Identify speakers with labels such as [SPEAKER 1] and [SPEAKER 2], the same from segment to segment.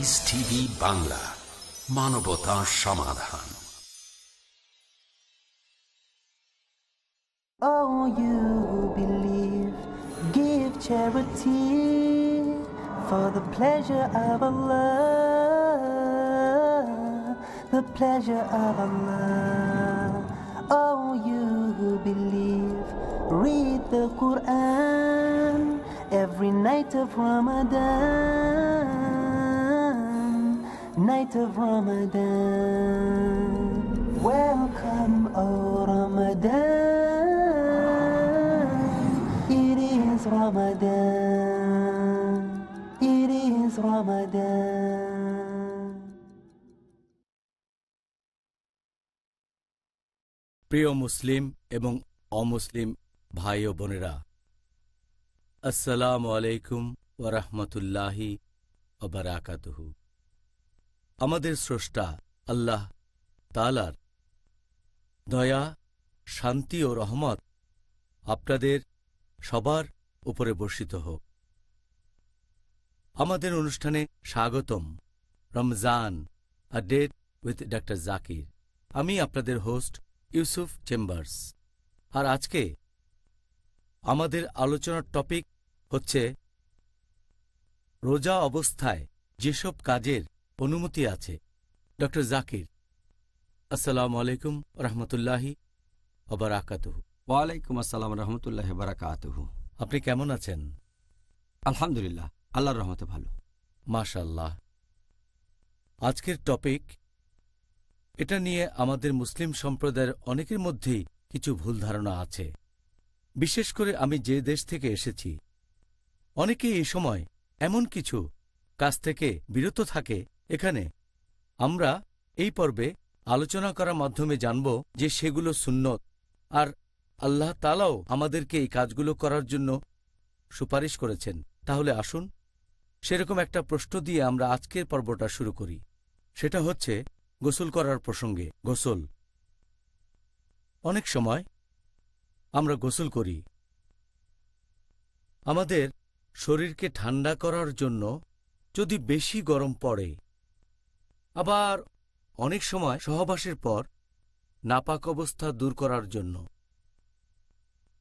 [SPEAKER 1] Piece TV Bangla, মানবতা সমাধান।
[SPEAKER 2] Oh, you who believe, give charity for the pleasure of Allah, the pleasure of Allah. Oh, you who believe, read the Quran every night of Ramadan, night of Ramadan. Welcome, O Ramadan. It is Ramadan. It is Ramadan.
[SPEAKER 3] প্রিয় মুসলিম এবং অমুসলিম ভাই ও বোনেরা, আসসালামু আলাইকুম ওয়া রাহমাতুল্লাহি ওয়া বারাকাতুহু। আমাদের স্রষ্টা আল্লাহ তাআলার দয়া, শান্তি ও রহমত আপনাদের সবার উপরে বর্ষিত হোক। আমাদের অনুষ্ঠানে স্বাগতম। Ramzan, a date with doctor Zakir. আমি আপনাদের হোস্ট ইউসুফ চেম্বার্স। আর আজকে আমাদের আলোচনার টপিক হচ্ছে রোজা অবস্থায় যেসব কাজের অনুমতি আছে। ডক্টর জাকির, আসসালামু আলাইকুম রহমতুল্লাহি ওয়া বারাকাতুহু।
[SPEAKER 4] ওয়ালাইকুম আসসালাম রহমতুল্লাহ বারাকাতুহু।
[SPEAKER 3] আপনি কেমন আছেন?
[SPEAKER 4] আলহামদুলিল্লাহ, আল্লাহর রহমতে ভালো।
[SPEAKER 3] মাশাআল্লাহ। আজকের টপিক, এটা নিয়ে আমাদের মুসলিম সম্প্রদায়ের অনেকের মধ্যেই কিছু ভুল ধারণা আছে। বিশেষ করে আমি যে দেশ থেকে এসেছি, অনেকেই এই সময় এমন কিছু কাজ থেকে বিরত থাকে। এখানে আমরা এই পর্বে আলোচনা করার মাধ্যমে জানব যে সেগুলো সুন্নত, আর আল্লাহ তাআলাও আমাদেরকে এই কাজগুলো করার জন্য সুপারিশ করেছেন। তাহলে আসুন সেরকম একটা প্রশ্ন দিয়ে আমরা আজকের পর্বটা শুরু করি। সেটা হচ্ছে গোসল করার প্রসঙ্গে। গোসল, অনেক সময় আমরা গোসল করি আমাদের শরীরকে ঠান্ডা করার জন্য, যদি বেশি গরম পড়ে। আবার অনেক সময় সহবাসের পর নাপাক অবস্থা দূর করার জন্য।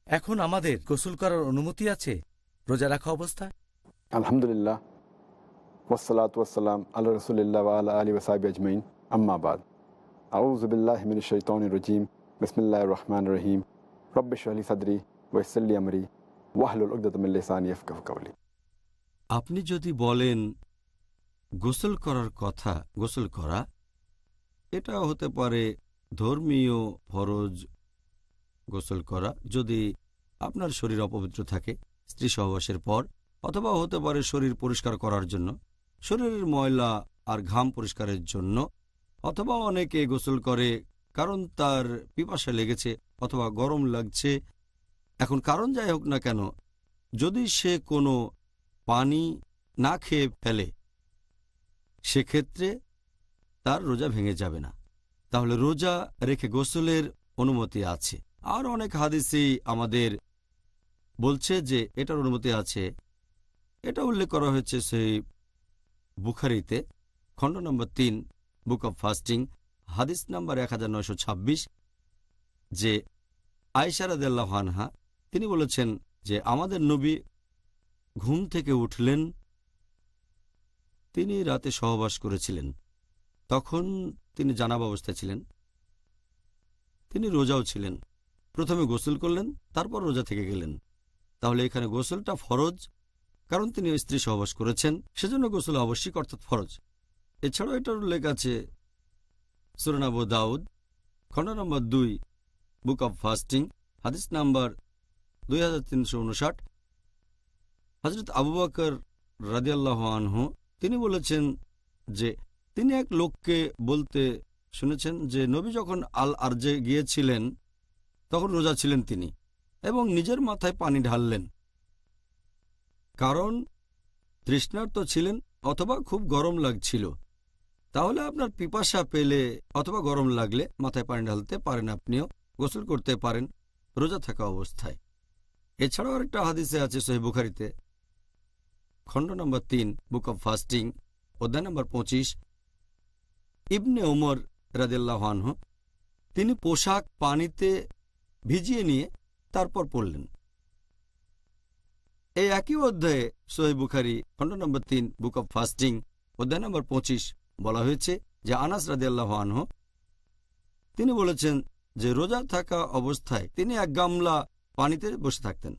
[SPEAKER 3] এখন আমাদের গোসল করার অনুমতি আছে রোজা রাখা অবস্থায়?
[SPEAKER 5] আলহামদুলিল্লাহ, ওয়াসসালাতু ওয়াসসালাম আলা রাসূলিল্লাহ ওয়া আলা আলিহি ওয়া সাহবিহি আজমাইন, আম্মা বাদ। আউযু বিল্লাহি মিনাশ শাইতানির রাজীম। বিসমিল্লাহির রহমানির রহিম। রব্বি ইশরাহ লি সাদরি ওয়া ইয়াসসির লি আমরি ওয়াহলুল উকদাতাম মিন লিসানি ইয়াফকাহু কাওলি।
[SPEAKER 4] আপনি যদি বলেন গোসল করার কথা, গোসল করা এটা হতে পারে ধর্মীয় ফরজ গোসল করা যদি আপনার শরীর অপবিত্র থাকে স্ত্রী সহবাসের পর, অথবা হতে পারে শরীর পরিষ্কার করার জন্য, শরীরের ময়লা আর ঘাম পরিষ্কারের জন্য, অথবা অনেকে গোসল করে কারণ তার পিপাসা লেগেছে অথবা গরম লাগছে। এখন কারণ যাই হোক না কেন, যদি সে কোনো পানি না খেয়ে ফেলে সেক্ষেত্রে তার রোজা ভেঙে যাবে না। তাহলে রোজা রেখে গোসলের অনুমতি আছে। আর অনেক হাদিসই আমাদের বলছে যে এটার অনুমতি আছে। এটা উল্লেখ করা হয়েছে সেই বুখারীতে, খণ্ড নম্বর 3, বুক অব ফাস্টিং, হাদিস নাম্বার 1926, যে আয়েশা রাদিয়াল্লাহু আনহা তিনি বলেছেন যে আমাদের নবী ঘুম থেকে উঠলেন, তিনি রাতে সহবাস করেছিলেন, তখন তিনি জানাবা অবস্থায় ছিলেন, তিনি রোজাও ছিলেন। প্রথমে গোসল করলেন, তারপর রোজা থেকে গেলেন। তাহলে এখানে গোসলটা ফরজ, কারণ তিনি স্ত্রী সহবাস করেছেন, সেজন্য গোসল আবশ্যিক অর্থাৎ ফরজ। এছাড়াও এটার উল্লেখ আছে সূরা আবু দাউদ, খণ্ড নম্বর 2, বুক অব ফাস্টিং, হাদিস নাম্বার 2359। হযরত আবু বকর রাদিয়াল্লাহু আনহু তিনি বলেছেন যে তিনি এক লোককে বলতে শুনেছেন যে নবী যখন আল আরজে গিয়েছিলেন তখন রোজা ছিলেন তিনি, এবং নিজের মাথায় পানি ঢাললেন, কারণ তৃষ্ণার্ত ছিলেন অথবা খুব গরম লাগছিল। তাহলে আপনার পিপাসা পেলে অথবা গরম লাগলে মাথায় পানি ঢালতে পারেন, আপনিও গোসল করতে পারেন রোজা থাকা অবস্থায়। এছাড়াও আরেকটা হাদিসে আছে সহিহ বুখারীতে, খণ্ড নম্বর 3, বুক অব ফাস্টিং, অধ্যায় নম্বর 25, ইবনে ওমর রাদিয়াল্লাহু আনহু তিনি পোশাক পানিতে ভিজিয়ে নিয়ে তারপর পড়লেন। এই একই অধ্যায়ে সহিহ বুখারী খণ্ড নম্বর 3 বুক অব ফাস্টিং অধ্যায় নম্বর 25 বলা হয়েছে যে আনাস রাদিয়াল্লাহু আনহু তিনি বলেছেন যে রোজা থাকা অবস্থায় তিনি এক গামলা পানিতে বসে থাকতেন।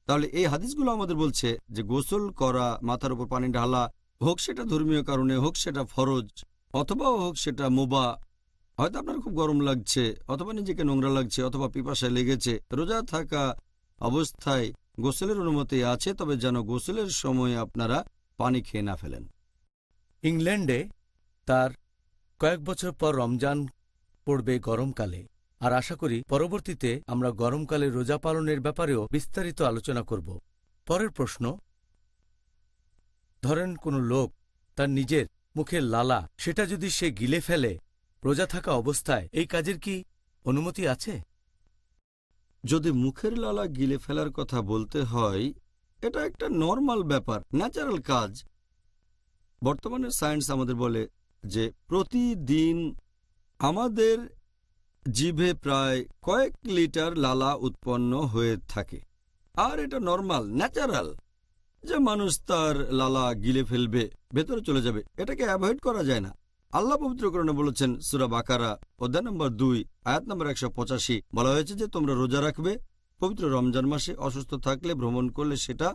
[SPEAKER 4] তাহলে এই হাদিসগুলো আমাদের বলছে যে গোসল করা, মাথার উপর পানি ঢালা, হোক সেটা ধর্মীয় কারণে, হোক সেটা ফরজ, অথবা হোক সেটা মুবাহ, হয়তো আপনার খুব গরম লাগছে, অথবা নিজেকে নোংরা লাগছে, অথবা পিপাসায় লেগেছে, রোজা থাকা অবস্থায় গোসলের অনুমতি আছে, তবে যেন গোসলের সময় আপনারা পানি খেয়ে না ফেলেন।
[SPEAKER 3] ইংল্যান্ডে তার কয়েক বছর পর রমজান পড়বে গরমকালে, আর আশা করি পরবর্তীতে আমরা গরমকালে রোজা পালনের ব্যাপারেও বিস্তারিত আলোচনা করব। পরের প্রশ্ন, ধরেন কোনো লোক তার নিজের মুখের লালা সেটা যদি সে গিলে ফেলে রোজা থাকা অবস্থায়, এই কাজের কি অনুমতি আছে?
[SPEAKER 4] যদি মুখের লালা গিলে ফেলার কথা বলতে হয়, এটা একটা নর্মাল ব্যাপার, ন্যাচারাল কাজ। বর্তমানের সায়েন্স আমাদের বলে যে প্রতিদিন আমাদের জিভে প্রায় কয়েক লিটার লালা উৎপন্ন হয়ে থাকে, আর এটা নর্মাল, ন্যাচারাল যে মানুষ তার লালা গিলে ফেলবে, ভেতরে চলে যাবে, এটাকে অ্যাভয়েড করা যায় না। আল্লাহ পবিত্র কোরআনে বলেছেন সূরা বাকারা অধ্যায় নম্বর 2 আয়াত নম্বর 185 বলা হয়েছে যে তোমরা রোজা রাখবে পবিত্র রমজান মাসে, অসুস্থ থাকলে, ভ্রমণ করলে সেটা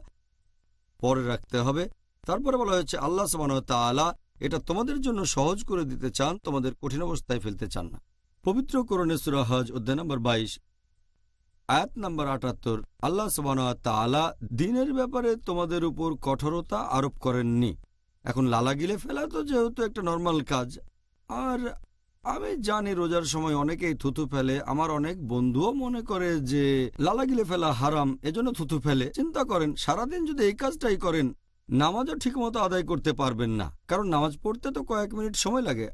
[SPEAKER 4] পরে রাখতে হবে। তারপরে বলা হয়েছে আল্লাহ সুবহানাহু ওয়া তাআলা এটা তোমাদের জন্য সহজ করে দিতে চান, তোমাদের কঠিন অবস্থায় ফেলতে চান না। পবিত্র কোরআনে সূরা হজ অধ্যায় নম্বর 22 আয়াত নম্বর 78 আল্লাহ সুবহানাহু ওয়া তাআলা দ্বীনের ব্যাপারে তোমাদের উপর কঠোরতা আরোপ করেননি। এখন লালা গিলে ফেলা তো যেহেতু একটা নর্মাল কাজ, আর আমি জানি রোজার সময় অনেকেই থুথু ফেলে, আমার অনেক বন্ধুও মনে করে যে লালা গিলে ফেলা হারাম, এজন্য থুথু ফেলে। চিন্তা করেন, সারাদিন যদি এই কাজটাই করেন, নামাজও ঠিকমতো আদায় করতে পারবেন না, কারণ নামাজ পড়তে তো কয়েক মিনিট সময় লাগে,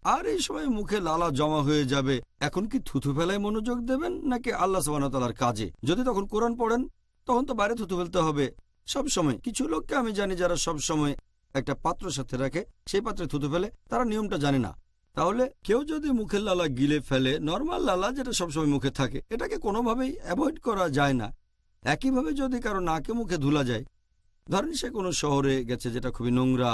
[SPEAKER 4] আর এই সময় মুখে লালা জমা হয়ে যাবে। এখন কি থুথু ফেলায় মনোযোগ দেবেন নাকি আল্লাহ সুবহানাহু ওয়া তাআলার কাজে? যদি তখন কোরআন পড়েন তখন তো বাইরে থুথু ফেলতে হবে সব সময়। কিছু লোককে আমি জানি যারা সব সময় একটা পাত্র সাথে রাখে, সেই পাত্রে থুতু ফেলে, তারা নিয়মটা জানে না। তাহলে কেউ যদি মুখের লালা গিলে ফেলে, নর্মাল লালা যেটা সবসময় মুখে থাকে, এটাকে কোনোভাবেই অ্যাভয়েড করা যায় না। একইভাবে যদি কারো নাকে মুখে ধুলা যায়, ধরেন সে কোনো শহরে গেছে যেটা খুবই নোংরা,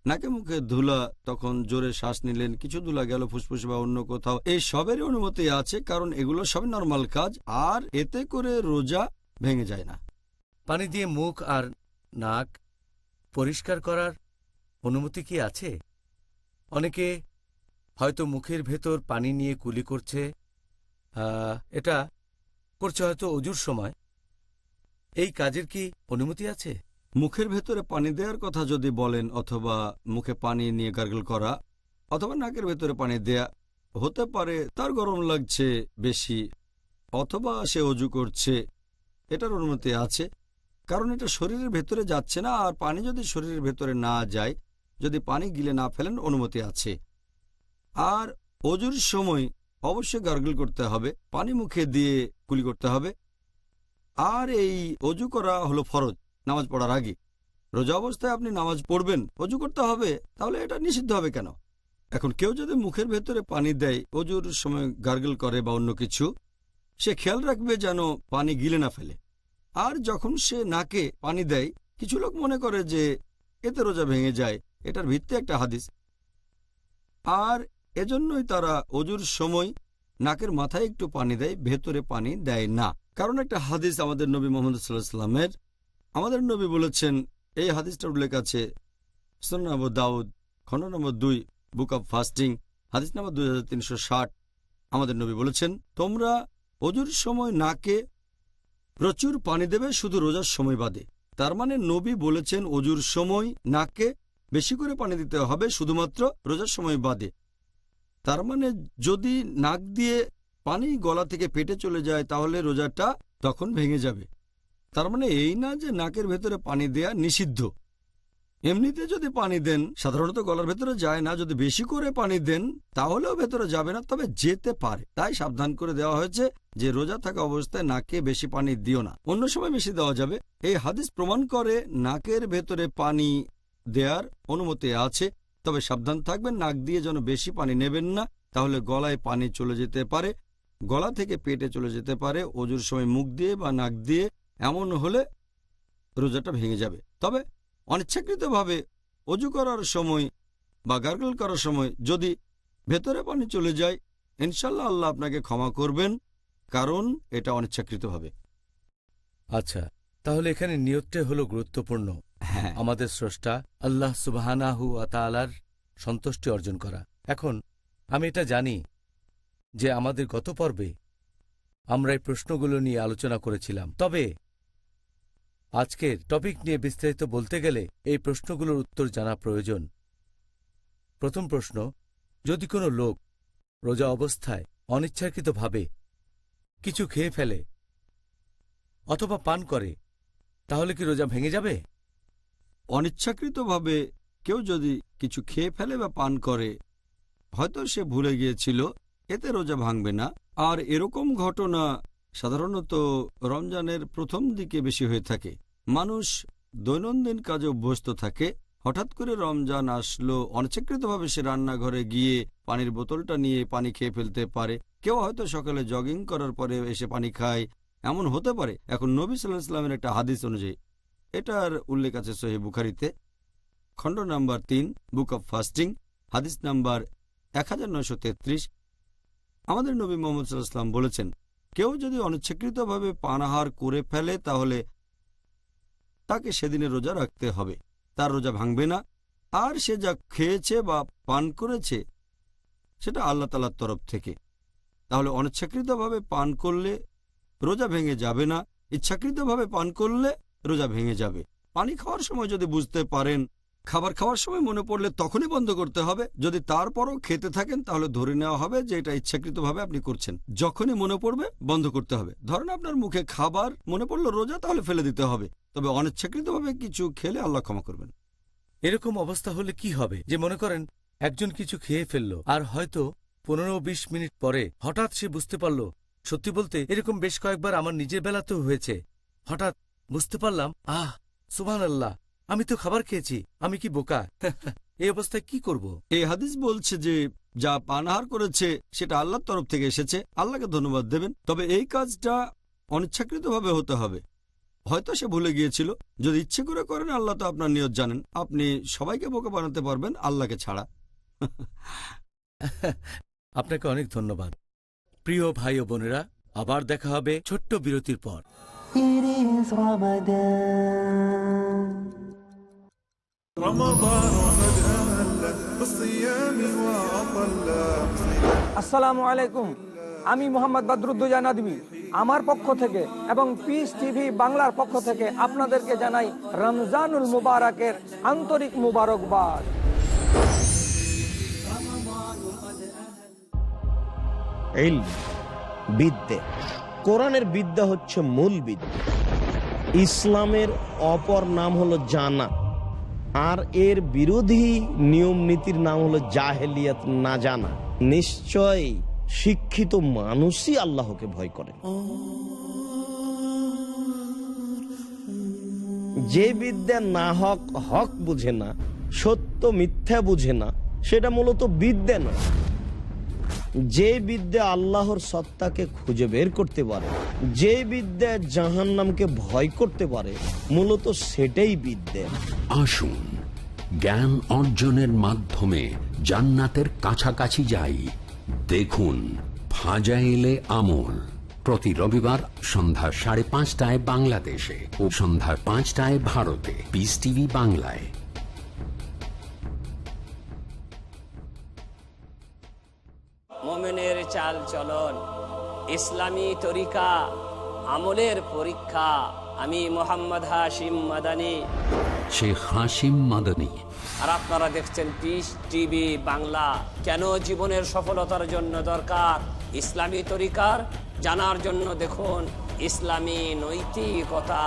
[SPEAKER 4] নাকে মুখে ধুলা, তখন জোরে শ্বাস নিলেন, কিছু ধুলা গেল ফুসফুসে বা অন্য কোথাও, এই সবেরই অনুমতি আছে, কারণ এগুলো সবই নর্মাল কাজ, আর এতে করে রোজা ভেঙে যায় না।
[SPEAKER 3] পানি দিয়ে মুখ আর নাক পরিষ্কার করার অনুমতি কি আছে? অনেকে হয়তো মুখের ভেতর পানি নিয়ে কুলি করছে, এটা করছে হয়তো অজুর সময়, এই কাজের কি অনুমতি আছে?
[SPEAKER 4] মুখের ভেতরে পানি দেওয়ার কথা যদি বলেন, অথবা মুখে পানি নিয়ে গার্গল করা, অথবা নাকের ভেতরে পানি দেয়া, হতে পারে তার গরম লাগছে বেশি, অথবা সে অজু করছে, এটার অনুমতি আছে, কারণ এটা শরীরের ভেতরে যাচ্ছে না, আর পানি যদি শরীরের ভেতরে না যায়, যদি পানি গিলে না ফেলেন, অনুমতি আছে। আর অজুর সময় অবশ্যই গার্গল করতে হবে, পানি মুখে দিয়ে কুলি করতে হবে, আর এই অজু করা হলো ফরজ নামাজ পড়ার আগে। রোজা অবস্থায় আপনি নামাজ পড়বেন, অজু করতে হবে, তাহলে এটা নিষিদ্ধ হবে কেন? এখন কেউ যদি মুখের ভেতরে পানি দেয়, অজুর সময় গার্গল করে বা অন্য কিছু, সে খেয়াল রাখবে যেন পানি গিলে না ফেলে। আর যখন সে নাকে পানি দেয়, কিছু লোক মনে করে যে এতে রোজা ভেঙে যায়, এটার ভিত্তি একটা হাদিস, আর এজন্যই তারা অজুর সময় নাকের মাথায় একটু পানি দেয়, ভেতরে পানি দেয় না। কারণ একটা হাদিস আমাদের নবী মুহাম্মদ সাল্লাল্লাহু আলাইহি ওয়াসাল্লামের, আমাদের নবী বলেছেন, এই হাদিসটার উল্লেখ আছে সুনান আবু দাউদ খণ্ড নম্বর 2 বুক অব ফাস্টিং হাদিস নম্বর 2360। আমাদের নবী বলেছেন, তোমরা অজুর সময় নাকে প্রচুর পানি দেবে, শুধু রোজার সময় বাদে। তার মানে নবী বলেছেন অজুর সময় নাকে বেশি করে পানি দিতে হবে, শুধুমাত্র রোজার সময় বাদে। তার মানে যদি নাক দিয়ে পানি গলা থেকে পেটে চলে যায়, তাহলে রোজাটা তখন ভেঙে যাবে। তার মানে এই না যে নাকের ভেতরে পানি দেয়া নিষিদ্ধ। এমনিতে যদি পানি দেন, সাধারণত গলার ভেতরে যায় না, যদি বেশি করে পানি দেন তাহলেও ভেতরে যাবে না, তবে যেতে পারে। তাই সাবধান করে দেওয়া হয়েছে যে রোজা থাকা অবস্থায় নাকে বেশি পানি দিও না, অন্য সময় বেশি দেওয়া যাবে। এই হাদিস প্রমাণ করে নাকের ভেতরে পানি দেওয়ার অনুমতি আছে, তবে সাবধান থাকবেন নাক দিয়ে যেন বেশি পানি নেবেন না, তাহলে গলায় পানি চলে যেতে পারে, গলা থেকে পেটে চলে যেতে পারে, অজুর সময় মুখ দিয়ে বা নাক দিয়ে, এমন হলে রোজাটা ভেঙে যাবে। তবে অনিচ্ছাকৃতভাবে অজু করার সময় বা গার্গল করার সময় যদি ভেতরে পানি চলে যায়, ইনশাল্লাহ আল্লাহ আপনাকে ক্ষমা করবেন, কারণ এটা অনিচ্ছাকৃতভাবে।
[SPEAKER 3] আচ্ছা, তাহলে এখানে নিয়তটাই হলো গুরুত্বপূর্ণ।
[SPEAKER 4] হ্যাঁ,
[SPEAKER 3] আমাদের স্রষ্টা আল্লাহ সুবহানাহু ওয়া তাআলার সন্তুষ্টি অর্জন করা। এখন আমি এটা জানি যে আমাদের গত পর্বে আমরা এই প্রশ্নগুলো নিয়ে আলোচনা করেছিলাম, তবে আজকের টপিক নিয়ে বিস্তারিত বলতে গেলে এই প্রশ্নগুলোর উত্তর জানা প্রয়োজন। প্রথম প্রশ্ন, যদি কোনো লোক রোজা অবস্থায় অনিচ্ছাকৃতভাবে কিছু খেয়ে ফেলে অথবা পান করে, তাহলে কি রোজা ভেঙে যাবে?
[SPEAKER 4] অনিচ্ছাকৃতভাবে কেউ যদি কিছু খেয়ে ফেলে বা পান করে, হয়তো সে ভুলে গিয়েছিল, এতে রোজা ভাঙবে না। আর এরকম ঘটনা সাধারণত রমজানের প্রথম দিকে বেশি হয়ে থাকে। মানুষ দৈনন্দিন কাজে অভ্যস্ত থাকে, হঠাৎ করে রমজান আসলো, অনিচ্ছাকৃতভাবে সে রান্নাঘরে গিয়ে পানির বোতলটা নিয়ে পানি খেয়ে ফেলতে পারে। কেউ হয়তো সকালে জগিং করার পরে এসে পানি খায়, এমন হতে পারে। এখন নবী সাল্লাল্লাহু আলাইহি ওয়াসাল্লামের একটা হাদিস অনুযায়ী, এটার উল্লেখ আছে সহিহ বুখারীতে, খণ্ড নাম্বার 3, বুক অব ফাস্টিং, হাদিস নাম্বার 1933। আমাদের নবী মুহাম্মদ সাল্লাল্লাহু আলাইহি ওয়াসাল্লাম বলেছেন, কেউ যদি অনিচ্ছাকৃতভাবে পানাহার করে ফেলে তাহলে তাকে সেদিনে রোজা রাখতে হবে, তার রোজা ভাঙবে না। আর সে যা খেয়েছে বা পান করেছে সেটা আল্লাহ তাআলার তরফ থেকে। তাহলে অনিচ্ছাকৃতভাবে পান করলে রোজা ভেঙে যাবে না, ইচ্ছাকৃতভাবে পান করলে রোজা ভেঙে যাবে। পানি খাওয়ার সময় যদি বুঝতে পারেন, খাবার খাওয়ার সময় মনে পড়লে তখনই বন্ধ করতে হবে। যদি তারপরও খেতে থাকেন তাহলে ধরে নেওয়া হবে যে এটা ইচ্ছাকৃতভাবে আপনি করছেন। যখনই মনে পড়বে বন্ধ করতে হবে। ধরেন আপনার মুখে খাবার মনে পড়লো রোজা, তাহলে ফেলে দিতে হবে। তবে অনিচ্ছাকৃতভাবে কিছু খেলে আল্লাহ ক্ষমা করবেন।
[SPEAKER 3] এরকম অবস্থা হলে কি হবে? যে মনে করেন একজন কিছু খেয়ে ফেলল, আর হয়তো 15-20 মিনিট পরে হঠাৎ সে বুঝতে পারল। সত্যি বলতে এরকম বেশ কয়েকবার আমার নিজের বেলাতেও হয়েছে। হঠাৎ বুঝতে পারলাম, সুবহানাল্লাহ, আমি তো খাবার খেয়েছি, আমি কি বোকা? এই অবস্থায় কি করব?
[SPEAKER 4] এই হাদিস বলছে যে যা পানাহার করেছে সেটা আল্লাহর তরফ থেকে এসেছে, আল্লাহকে ধন্যবাদ দেবেন। তবে এই কাজটা অনিচ্ছাকৃতভাবে হতে হবে। হয়তো সে ভুলে গিয়েছিল। যদি ইচ্ছে করে করেন, আল্লাহ তো আপনার নিয়ত জানেন। আপনি সবাইকে বোকা বানাতে পারবেন, আল্লাহকে ছাড়া।
[SPEAKER 3] আপনাকে অনেক ধন্যবাদ। প্রিয় ভাই ও বোনেরা, আবার দেখা হবে ছোট্ট বিরতির পর।
[SPEAKER 2] It is Ramadan.
[SPEAKER 6] رمضان قد أهل بالصيام وأطل.
[SPEAKER 7] আসসালামু আলাইকুম, আমি মোহাম্মদ বদরুদ্দোজা নদভী আমার পক্ষ থেকে এবং পিস টিভি বাংলার পক্ষ থেকে আপনাদেরকে জানাই রমজানুল মুবারকের আন্তরিক মুবারকবাদ।
[SPEAKER 8] ইলম, বিদ্যে। কোরআনের বিদ্যা হচ্ছে মূল বিদ্যা। ইসলামের অপর নাম হলো জানা, আর এর বিরোধী নিয়ম নীতির নাম হলো জাহেলিয়াত, না জানা। নিশ্চয় শিক্ষিত মানুষই আল্লাহকে ভয় করে। যে বিদ্যা না হক হক বুঝে না, সত্য মিথ্যা বুঝে না, সেটা মূলত বিদ্যা নয়। যে বিদ্যা আল্লাহর সত্তাকে খুঁজে বের করতে পারে, যে বিদ্যা জাহান্নামকে ভয় করতে পারে, মূলত সেটাই বিদ্যা।
[SPEAKER 1] আসুন জ্ঞান অর্জনের মাধ্যমে জান্নাতের কাছাকাছি যাই। দেখুন ফাজাইলে আমল, প্রতি রবিবার সন্ধ্যা 5:30 বাংলাদেশে ও সন্ধ্যা 5টায় ভারতে, পিস টিভি বাংলায়।
[SPEAKER 9] মোমেনের চাল চলন, ইসলামী তরিকা, আমলের পরীক্ষা। আমি মোহাম্মদ হাশিম মাদানী,
[SPEAKER 1] শেখ হাশিম মাদানী।
[SPEAKER 9] আর আপনারা দেখছেন পিস টিভি বাংলা। কেন জীবনের সফলতার জন্য দরকার ইসলামী তরিকার জানার জন্য দেখুন ইসলামী নৈতিকতা।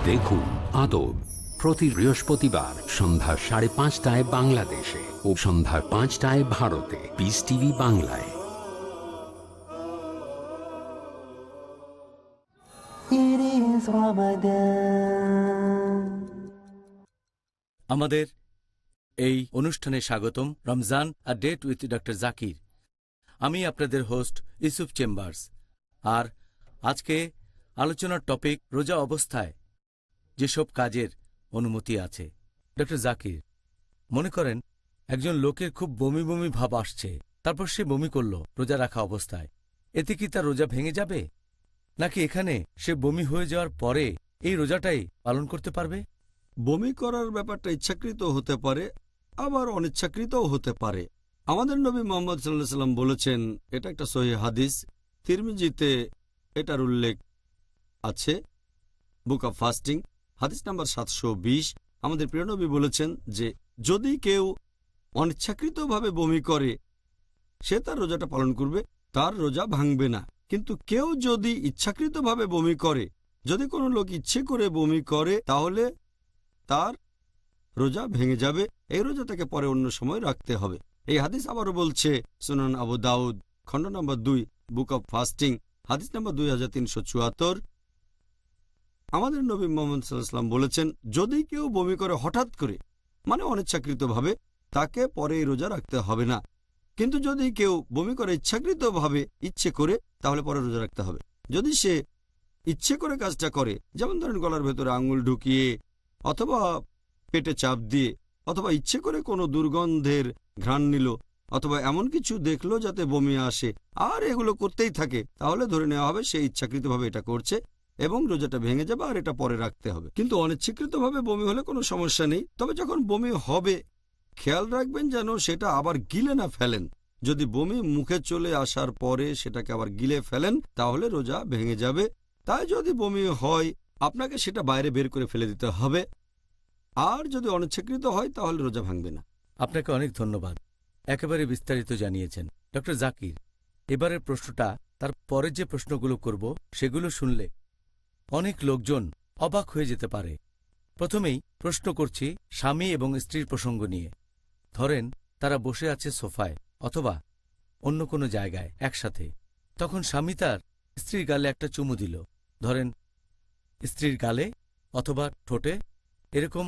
[SPEAKER 1] দেখুন আদব, প্রতি বৃহস্পতিবার সন্ধ্যা 5:30 বাংলাদেশে ও সন্ধ্যা 5টায় ভারতে, পিস টিভি বাংলায়।
[SPEAKER 2] It is Ramadan.
[SPEAKER 3] আমাদের এই অনুষ্ঠানে স্বাগতম Ramzan a date with doctor Zakir. আমি আপনাদের হোস্ট ইউসুফ চেম্বার্স। আর আজকে আলোচনার টপিক রোজা অবস্থায় যেসব কাজের অনুমতি আছে। ডক্টর জাকির, মনে করেন একজন লোকের খুব বমি বমি ভাব আসছে, তারপর সে বমি করল রোজা রাখা অবস্থায়, এতে কি তার রোজা ভেঙে যাবে, নাকি এখানে সে বমি হয়ে যাওয়ার পরে এই রোজাটাই পালন করতে পারবে?
[SPEAKER 4] বমি করার ব্যাপারটা ইচ্ছাকৃত হতে পারে, আবার অনিচ্ছাকৃতও হতে পারে। আমাদের নবী মোহাম্মদ সাল্লাল্লাহু আলাইহি সাল্লাম বলেছেন, এটা একটা সহিহ হাদিস, তিরমিজিতে এটার উল্লেখ আছে, বুক অব ফাস্টিং হাদিস নাম্বার 720। আমাদের প্রিয় নবী বলেছেন যে যদি কেউ অনিচ্ছাকৃতভাবে বমি করে সে তার রোজাটা পালন করবে, তার রোজা ভাঙবে না। কিন্তু কেউ যদি ইচ্ছাকৃতভাবে বমি করে, যদি কোনো লোক ইচ্ছে করে বমি করে, তাহলে তার রোজা ভেঙে যাবে। এই রোজা তাকে পরে অন্য সময় রাখতে হবে। এই হাদিস আবারও বলছে সুনান আবু দাউদ খণ্ড নম্বর 2 বুক অব ফাস্টিং হাদিস নম্বর 2374। আমাদের নবী মুহাম্মদ সাল্লাল্লাহু আলাইহি ওয়াসাল্লাম বলেছেন, যদি কেউ বমি করে হঠাৎ করে, মানে অনিচ্ছাকৃতভাবে, তাকে পরে এই রোজা রাখতে হবে না। কিন্তু যদি কেউ বমি করে ইচ্ছাকৃতভাবে, ইচ্ছে করে, তাহলে পরে রোজা রাখতে হবে। যদি সে ইচ্ছে করে কাজটা করে, যেমন ধরেন গলার ভেতরে আঙুল ঢুকিয়ে, অথবা পেটে চাপ দিয়ে, অথবা ইচ্ছে করে কোনো দুর্গন্ধের ঘ্রাণ নিল, অথবা এমন কিছু দেখলো যাতে বমি আসে, আর এগুলো করতেই থাকে, তাহলে ধরে নেওয়া হবে সে ইচ্ছাকৃতভাবে এটা করছে এবং রোজাটা ভেঙে যাবে আর এটা পরে রাখতে হবে। কিন্তু অনিচ্ছাকৃতভাবে বমি হলে কোনো সমস্যা নেই। তবে যখন বমি হবে খেয়াল রাখবেন যেন সেটা আবার গিলে না ফেলেন। যদি বমি মুখে চলে আসার পরে সেটাকে আবার গিলে ফেলেন তাহলে রোজা ভেঙে যাবে। তাই যদি বমি হয় আপনাকে সেটা বাইরে বের করে ফেলে দিতে হবে, আর যদি অনিচ্ছাকৃত হয় তাহলে রোজা ভাঙবে না।
[SPEAKER 3] আপনাকে অনেক ধন্যবাদ, একেবারে বিস্তারিত জানিয়েছেন। ডক্টর জাকির, এবারের প্রশ্নটা তার পরের যে প্রশ্নগুলো করব সেগুলো শুনলে অনেক লোকজন অবাক হয়ে যেতে পারে। প্রথমেই প্রশ্ন করছি স্বামী এবং স্ত্রীর প্রসঙ্গ নিয়ে। ধরেন তারা বসে আছে সোফায় অথবা অন্য কোনো জায়গায় একসাথে, তখন স্বামী তার স্ত্রীর গালে একটা চুমু দিল, ধরেন স্ত্রীর গালে অথবা ঠোঁটে। এরকম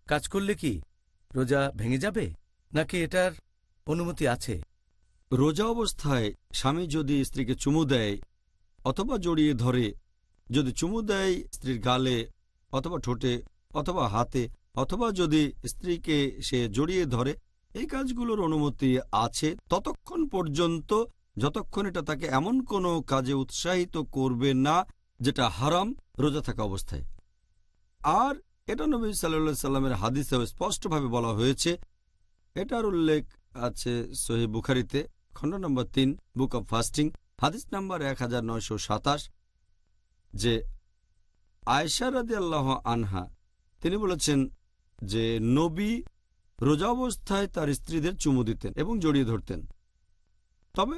[SPEAKER 3] কাজ করলে কি রোজা ভেঙে যাবে, নাকি এটার অনুমতি আছে?
[SPEAKER 4] রোজা অবস্থায় স্বামী যদি স্ত্রীকে চুমু দেয় অথবা জড়িয়ে ধরে, যদি চুমু দেয় স্ত্রীর গালে অথবা ঠোঁটে অথবা হাতে, অথবা যদি স্ত্রীকে সে জড়িয়ে ধরে, এই কাজগুলোর অনুমতি আছে ততক্ষণ পর্যন্ত যতক্ষণ এটা তাকে এমন কোনো কাজে উৎসাহিত করবে না যেটা হারাম রোজা থাকা অবস্থায়। আর এটা নবী সাল্লাল্লাহু আলাইহি সাল্লামের হাদিসেও স্পষ্টভাবে বলা হয়েছে। এটার উল্লেখ আছে সহিহ বুখারীতে খণ্ড নম্বর 3 বুক অব ফাস্টিং হাদিস নাম্বার 1927, যে আয়েশা রাদিয়াল্লাহু আনহা তিনি বলেছেন যে নবী রোজা অবস্থায় তার স্ত্রীদের চুমু দিতেন এবং জড়িয়ে ধরতেন। তবে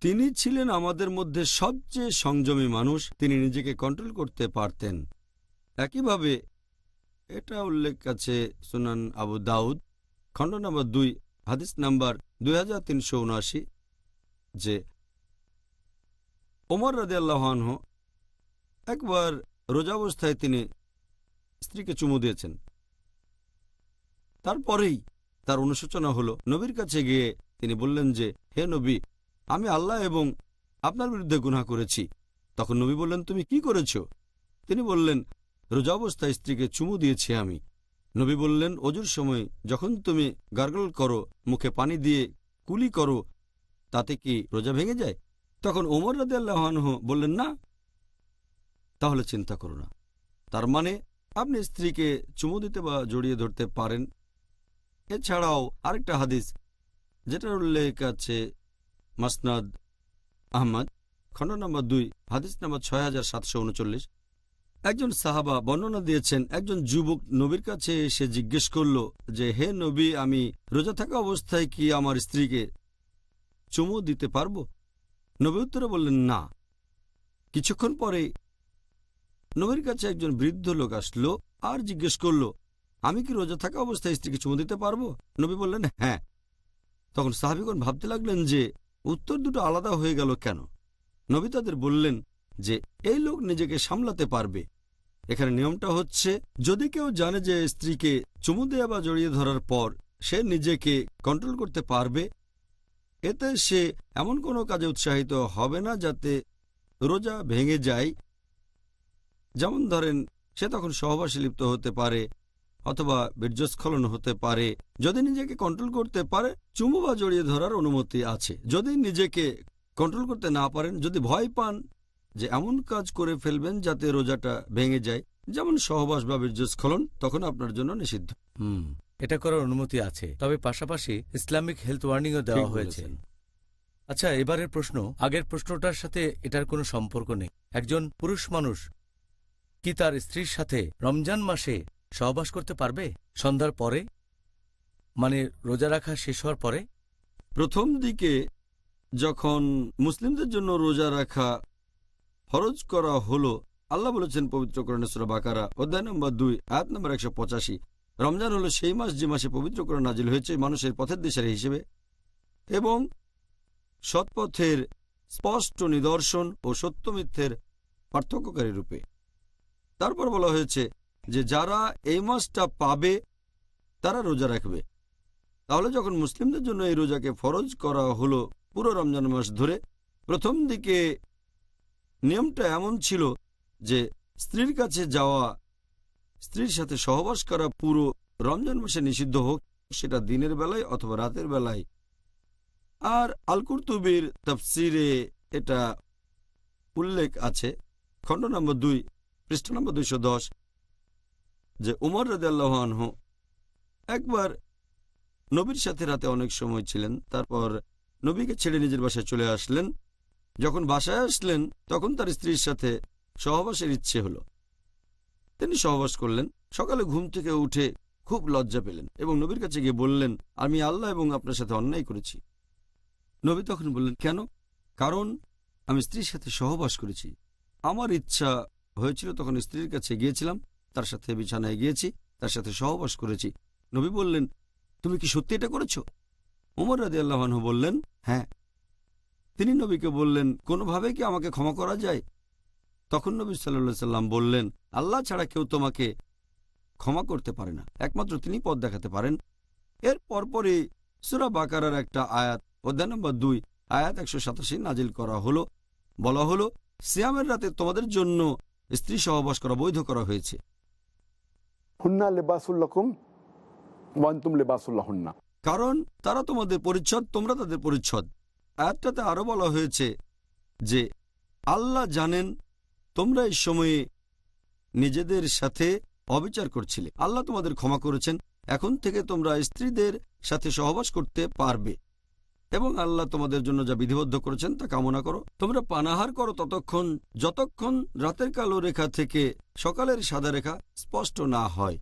[SPEAKER 4] তিনি ছিলেন আমাদের মধ্যে সবচেয়ে সংযমী মানুষ, তিনি নিজেকে কন্ট্রোল করতে পারতেন। একইভাবে এটা উল্লেখ আছে সুনান আবু দাউদ খণ্ড নম্বর 2 হাদিস নাম্বার 2379, যে ওমর রাদিয়াল্লাহু আনহু একবার রোজা অবস্থায় তিনি স্ত্রীকে চুমু দিয়েছেন। তারপরেই তার অনুশোচনা হলো, নবীর কাছে গিয়ে তিনি বললেন যে, হে নবী, আমি আল্লাহ এবং আপনার বিরুদ্ধে গুনাহ করেছি। তখন নবী বললেন, তুমি কি করেছ? তিনি বললেন, রোজা অবস্থায় স্ত্রীকে চুমু দিয়েছি আমি। নবী বললেন, অজুর সময় যখন তুমি গার্গল করো, মুখে পানি দিয়ে কুলি করো, তাতে কি রোজা ভেঙে যায়? তখন ওমর রাদিয়াল্লাহু আনহু বললেন, না। তাহলে চিন্তা করো না। তার মানে আপনি স্ত্রীকে চুমু দিতে বা জড়িয়ে ধরতে পারেন। এছাড়াও আরেকটা হাদিস যেটার উল্লেখ আছে মাসনাদ আহমদ খণ্ড নম্বর 2 হাদিস নম্বর 6739, একজন সাহাবা বর্ণনা দিয়েছেন, একজন যুবক নবীর কাছে এসে জিজ্ঞেস করল যে, হে নবী, আমি রোজা থাকা অবস্থায় কি আমার স্ত্রীকে চুমু দিতে পারবো? নবী উত্তরে বললেন, না। কিছুক্ষণ পরে নবীর কাছে একজন বৃদ্ধ লোক আসলো আর জিজ্ঞেস করল, আমি কি রোজা থাকা অবস্থায় স্ত্রীকে চুমু দিতে পারবো? নবী বললেন, হ্যাঁ। তখন সাহাবীগণ ভাবতে লাগলেন যে উত্তর দুটো আলাদা হয়ে গেল কেন। নবী তাদের বললেন যে এই লোক নিজেকে সামলাতে পারবে, এখানে নিয়মটা হচ্ছে, যদি কেউ জানে যে স্ত্রীকে চুমু দেয়া বা জড়িয়ে ধরার পর সে নিজেকে কন্ট্রোল করতে পারবে, এতে সে এমন কোনো কাজে উৎসাহিত হবে না যাতে রোজা ভেঙে যায়। যেমন ধরেন, সে তখন সহবাসে লিপ্ত হতে পারে অথবা বীর্যস্খলন হতে পারে। যদি নিজেকে কন্ট্রোল করতে পারে, চুমু বা জড়িয়ে ধরার অনুমতি আছে। যদি নিজেকে কন্ট্রোল করতে না পারেন, যদি ভয় পান যে এমন কাজ করে ফেলবেন যাতে রোজাটা ভেঙে যায়, যেমন সহবাস বা বীর্যস্খলন, তখন আপনার জন্য নিষিদ্ধ।
[SPEAKER 3] এটা করার অনুমতি আছে, তবে পাশাপাশি ইসলামিক হেলথ ওয়ার্নিংও দেওয়া
[SPEAKER 4] ঠিক
[SPEAKER 3] হয়েছে।
[SPEAKER 4] বলেছেন।
[SPEAKER 3] আচ্ছা, এবারের প্রশ্ন আগের প্রশ্নটার সাথে এটার কোনো সম্পর্ক নেই। একজন পুরুষ মানুষ কি তার স্ত্রীর সাথে রমজান মাসে সহবাস করতে পারবে সন্ধ্যার পরে, মানে রোজা রাখা শেষ হওয়ার পরে?
[SPEAKER 4] প্রথম দিকে যখন মুসলিমদের জন্য রোজা রাখা ফরজ করা হলো, আল্লাহ বলেছেন পবিত্র কোরআনে সূরা বাকারা অধ্যায় নম্বর 2 আয়াত নম্বর 185, রমজান হলো সেই মাস যে মাসে পবিত্র কোরআন নাজিল হয়েছে মানুষের পথের দিশারি হিসেবে এবং সৎপথের স্পষ্ট নিদর্শন ও সত্য মিথ্যের পার্থক্যকারী রূপে। তারপর বলা হয়েছে যে যারা এই মাসটা পাবে তারা রোজা রাখবে। তাহলে যখন মুসলিমদের জন্য এই রোজাকে ফরজ করা হলো পুরো রমজান মাস ধরে, প্রথম দিকে নিয়মটা এমন ছিল যে স্ত্রীর কাছে যাওয়া, স্ত্রীর সাথে সহবাস করা পুরো রমজান মাসে নিষিদ্ধ হোক, সেটা দিনের বেলায় অথবা রাতের বেলায়। আর আল কুরতুবীর তাফসিরে এটা উল্লেখ আছে, খণ্ড নম্বর 2 পৃষ্ঠা নম্বর 210, যে উমর রাদিয়াল্লাহু আনহু একবার নবীর সাথে রাতে অনেক সময় ছিলেন, তারপর নবীকে ছেড়ে নিজের বাসায় চলে আসলেন। যখন বাসায় আসলেন তখন তার স্ত্রীর সাথে সহবাসের ইচ্ছে হলো। তিনি সহবাস করলেন। সকালে ঘুম থেকে উঠে খুব লজ্জা পেলেন এবং নবীর কাছে গিয়ে বললেন, আমি আল্লাহ এবং আপনার সাথে অন্যায় করেছি। নবী তখন বললেন, কেন? কারণ আমি স্ত্রীর সাথে সহবাস করেছি। আমার ইচ্ছা হয়েছিল, তখন স্ত্রীর কাছে গিয়েছিলাম, তার সাথে বিছানায় গিয়েছি, তার সাথে সহবাস করেছি। নবী বললেন, তুমি কি সত্যি এটা করেছো? উমর রাদিয়াল্লাহু আনহু বললেন, হ্যাঁ। তিনি নবীকে বললেন, কোনোভাবে কি আমাকে ক্ষমা করা যায়? তখন নবী সাল্লাল্লাহু আলাইহি সাল্লাম বললেন, আল্লাহ ছাড়া কেউ তোমাকে ক্ষমা করতে পারে না, একমাত্র তিনি পথ দেখাতে পারেন। এর পরপরই সূরা বাকারার একটা আয়াত অধ্যায় নম্বর 2 আয়াত 187 নাজিল করা হলো। বলা হলো, সিয়ামের রাতে তোমাদের জন্য স্ত্রী সহবাস করা বৈধ করা হয়েছে।
[SPEAKER 5] হুন্না লিবাসুল্লাকুম ওয়া আনতুম লিবাসুল্লাহুন্না,
[SPEAKER 4] কারণ তারা তোমাদের পরিচ্ছদ, তোমরা তাদের পরিচ্ছদ। আয়াতটাতে আরো বলা হয়েছে যে আল্লাহ জানেন তোমরা এই সময়ে নিজেদের সাথে অবিচার করছিলে, আল্লাহ তোমাদের ক্ষমা করেছেন, এখন থেকে তোমরা স্ত্রীদের সাথে সহবাস করতে পারবে এবং আল্লাহ তোমাদের জন্য যা বিধিবদ্ধ করেছেন তা কামনা করো। তোমরা পানাহার করো ততক্ষণ যতক্ষণ রাতের কালো রেখা থেকে সকালের সাদা রেখা স্পষ্ট না হয়।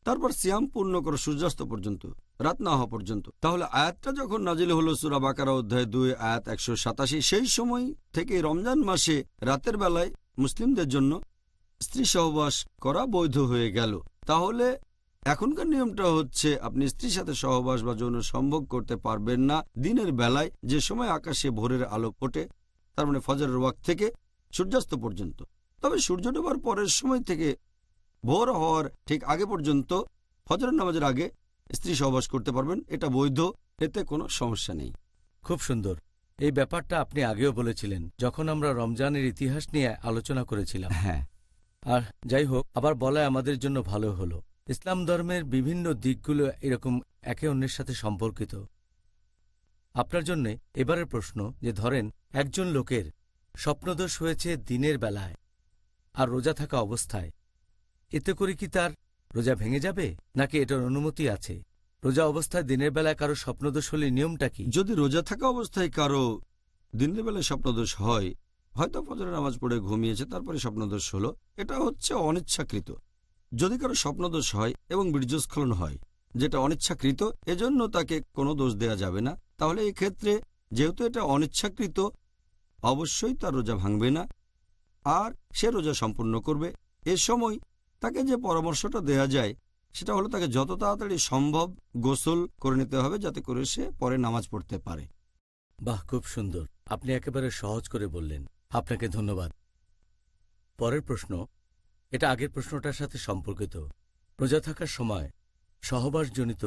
[SPEAKER 4] তারপর সিয়াম পূর্ণ করো সূর্যাস্ত পর্যন্ত, রাত না হওয়া পর্যন্ত। তাহলে আয়াতটা যখন নাজিল হলো সূরা বাকারা অধ্যায় 2 আয়াত 187, সেই সময় থেকে রমজান মাসে রাতের বেলায় মুসলিমদের জন্য স্ত্রী সহবাস করা বৈধ হয়ে গেল। তাহলে এখনকার নিয়মটা হচ্ছে, আপনি স্ত্রীর সাথে সহবাস বা যৌন সম্ভোগ করতে পারবেন না দিনের বেলায়, যে সময় আকাশে ভোরের আলো ফোটে, তার মানে ফজরের ওয়াক্ত থেকে সূর্যাস্ত পর্যন্ত। তবে সূর্য ডোবার পরের সময় থেকে ভোর হওয়ার ঠিক আগে পর্যন্ত, ফজরের নামাজের আগে স্ত্রী সহবাস করতে পারবেন, এটা বৈধ, এতে কোনো সমস্যা নেই।
[SPEAKER 3] খুব সুন্দর। এই ব্যাপারটা আপনি আগেও বলেছিলেন যখন আমরা রমজানের ইতিহাস নিয়ে আলোচনা করেছিলাম।
[SPEAKER 4] হ্যাঁ,
[SPEAKER 3] আর যাই হোক, আবার বলা আমাদের জন্য ভালো হলো। ইসলাম ধর্মের বিভিন্ন দিকগুলো এরকম একে অন্যের সাথে সম্পর্কিত। আপনার জন্য এবারের প্রশ্ন, যে ধরেন একজন লোকের স্বপ্নদোষ হয়েছে দিনের বেলায় আর রোজা থাকা অবস্থায়, এতে করে কি তার রোজা ভেঙে যাবে নাকি এটার অনুমতি আছে? রোজা অবস্থায় দিনের বেলায় কারো স্বপ্নদোষ হলে নিয়মটা কি?
[SPEAKER 4] যদি রোজা থাকা অবস্থায় কারো দিনের বেলায় স্বপ্নদোষ হয়, হয়তো ফজরের নামাজ পড়ে ঘুমিয়েছে, তারপরে স্বপ্নদোষ হলো, এটা হচ্ছে অনিচ্ছাকৃত। যদি কারো স্বপ্নদোষ হয় এবং বীর্যস্খলন হয়, যেটা অনিচ্ছাকৃত, এজন্য তাকে কোনো দোষ দেয়া যাবে না। তাহলে এই ক্ষেত্রে যেহেতু এটা অনিচ্ছাকৃত, অবশ্যই তার রোজা ভাঙবে না আর সে রোজা সম্পূর্ণ করবে। এ সময় তাকে যে পরামর্শটা দেয়া যায় সেটা হলো, তাকে যত তাড়াতাড়ি সম্ভব গোসল করে নিতে হবে, যাতে করে সে পরে নামাজ পড়তে পারে।
[SPEAKER 3] বাহ, খুব সুন্দর। আপনি একেবারে সহজ করে বললেন, আপনাকে ধন্যবাদ। পরের প্রশ্ন, এটা আগের প্রশ্নটার সাথে সম্পর্কিত। রোজা থাকার সময় সহবাসজনিত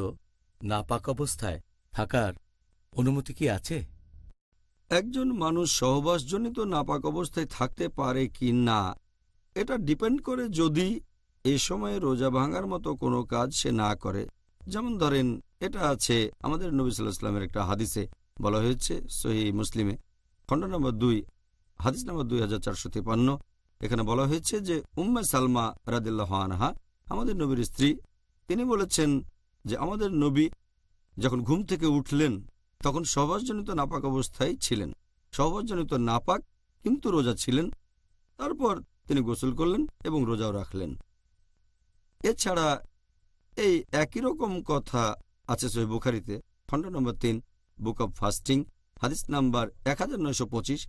[SPEAKER 3] নাপাক অবস্থায় থাকার অনুমতি কি আছে?
[SPEAKER 4] একজন মানুষ সহবাসজনিত নাপাক অবস্থায় থাকতে পারে কি না এটা ডিপেন্ড করে যদি এ সময়ে রোজা ভাঙার মতো কোনো কাজ সে না করে। যেমন ধরেন, এটা আছে আমাদের নবী সাল্লাল্লাহু আলাইহি ওয়াসাল্লামের একটা হাদিসে বলা হয়েছে, সহিহ মুসলিমে খণ্ড নম্বর 2 হাদিস নম্বর 2453। এখানে বলা হয়েছে যে উম্মে সালমা রাদিয়াল্লাহু আনহা আমাদের নবীর স্ত্রী, তিনি বলেছেন যে আমাদের নবী যখন ঘুম থেকে উঠলেন তখন সহবাসজনিত নাপাক অবস্থায় ছিলেন, সহবাসজনিত নাপাক কিন্তু রোজা ছিলেন। তারপর তিনি গোসল করলেন এবং রোজাও রাখলেন। এছাড়া এই একই রকম কথা আছে সহিহ বুখারীতে খণ্ড নম্বর 3 বুক অব ফাস্টিং হাদিস নাম্বার 1925।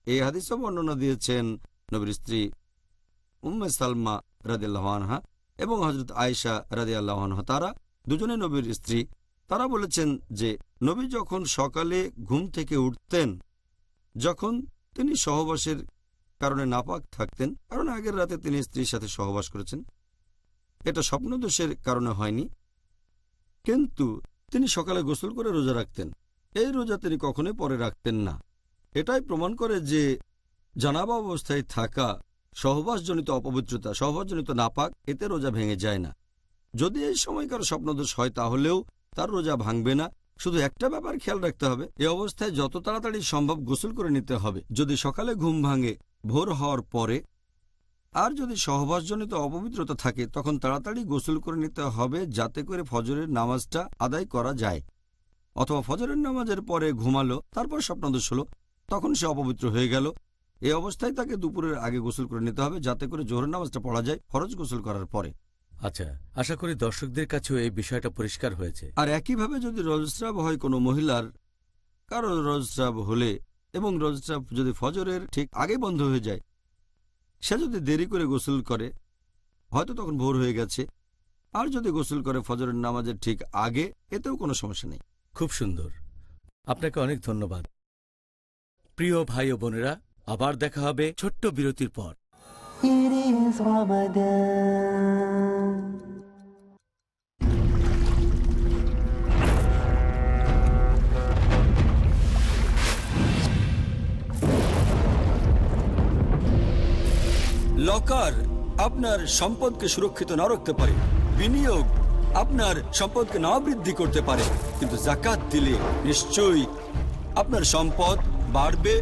[SPEAKER 4] এই হাদিসও বর্ণনা দিয়েছেন নবীর স্ত্রী উম্মে সালমা রাদিয়াল্লাহু আনহা এবং হযরত আয়েশা রাদিয়াল্লাহু আনহা। তারা দুজনে নবীর স্ত্রী। তারা বলেছেন যে নবী যখন সকালে ঘুম থেকে উঠতেন, যখন তিনি সহবাসের কারণে নাপাক থাকতেন, কারণ আগের রাতে তিনি স্ত্রীর সাথে সহবাস করেছেন, এটা স্বপ্নদোষের কারণে হয়নি, কিন্তু তিনি সকালে গোসল করে রোজা রাখতেন। এই রোজা তিনি কখনোই পরে রাখতেন না। এটাই প্রমাণ করে যে জানাবা অবস্থায় থাকা সহবাসজনিত অপবিত্রতা, সহবাসজনিত নাপাক, এতে রোজা ভেঙে যায় না। যদি এই সময়কার স্বপ্নদোষ হয় তাহলেও তার রোজা ভাঙবে না। শুধু একটা ব্যাপার খেয়াল রাখতে হবে, এই অবস্থায় যত তাড়াতাড়ি সম্ভব গোসল করে নিতে হবে। যদি সকালে ঘুম ভাঙে ভোর হওয়ার পরে, আর যদি সহবাসজনিত অপবিত্রতা থাকে তখন তাড়াতাড়ি গোসল করে নিতে হবে যাতে করে ফজরের নামাজটা আদায় করা যায়। অথবা ফজরের নামাজের পরে ঘুমালো, তারপর স্বপ্নদোষ হলো, তখন সে অপবিত্র হয়ে গেল। এই অবস্থায় তাকে দুপুরের আগে গোসল করে নিতে হবে যাতে করে জোহরের নামাজটা পড়া যায় ফরজ গোসল করার পরে।
[SPEAKER 3] আচ্ছা, আশা করি দর্শকদের কাছেও এই বিষয়টা পরিষ্কার হয়েছে।
[SPEAKER 4] আর একইভাবে যদি রজস্রাব হয় কোনো মহিলার, কারো রজস্রাব হলে এবং রজস্রাব যদি ফজরের ঠিক আগে বন্ধ হয়ে যায়, সে যদি দেরি করে গোসল করে হয়তো তখন ভোর হয়ে গেছে, আর যদি গোসল করে ফজরের নামাজের ঠিক আগে, এতেও কোনো সমস্যা নেই।
[SPEAKER 3] খুব সুন্দর, আপনাকে অনেক ধন্যবাদ। প্রিয় ভাই ও বোনেরা, আবার দেখা হবে ছোট্ট বিরতির পর।
[SPEAKER 2] It is Ramadan.
[SPEAKER 4] লকার আপনার সম্পদকে সুরক্ষিত না রাখতে পারে, বিনিয়োগ আপনার সম্পদকে না বৃদ্ধি করতে পারে, কিন্তু যাকাত দিলে নিশ্চয়ই আপনার সম্পদ বাড়বে,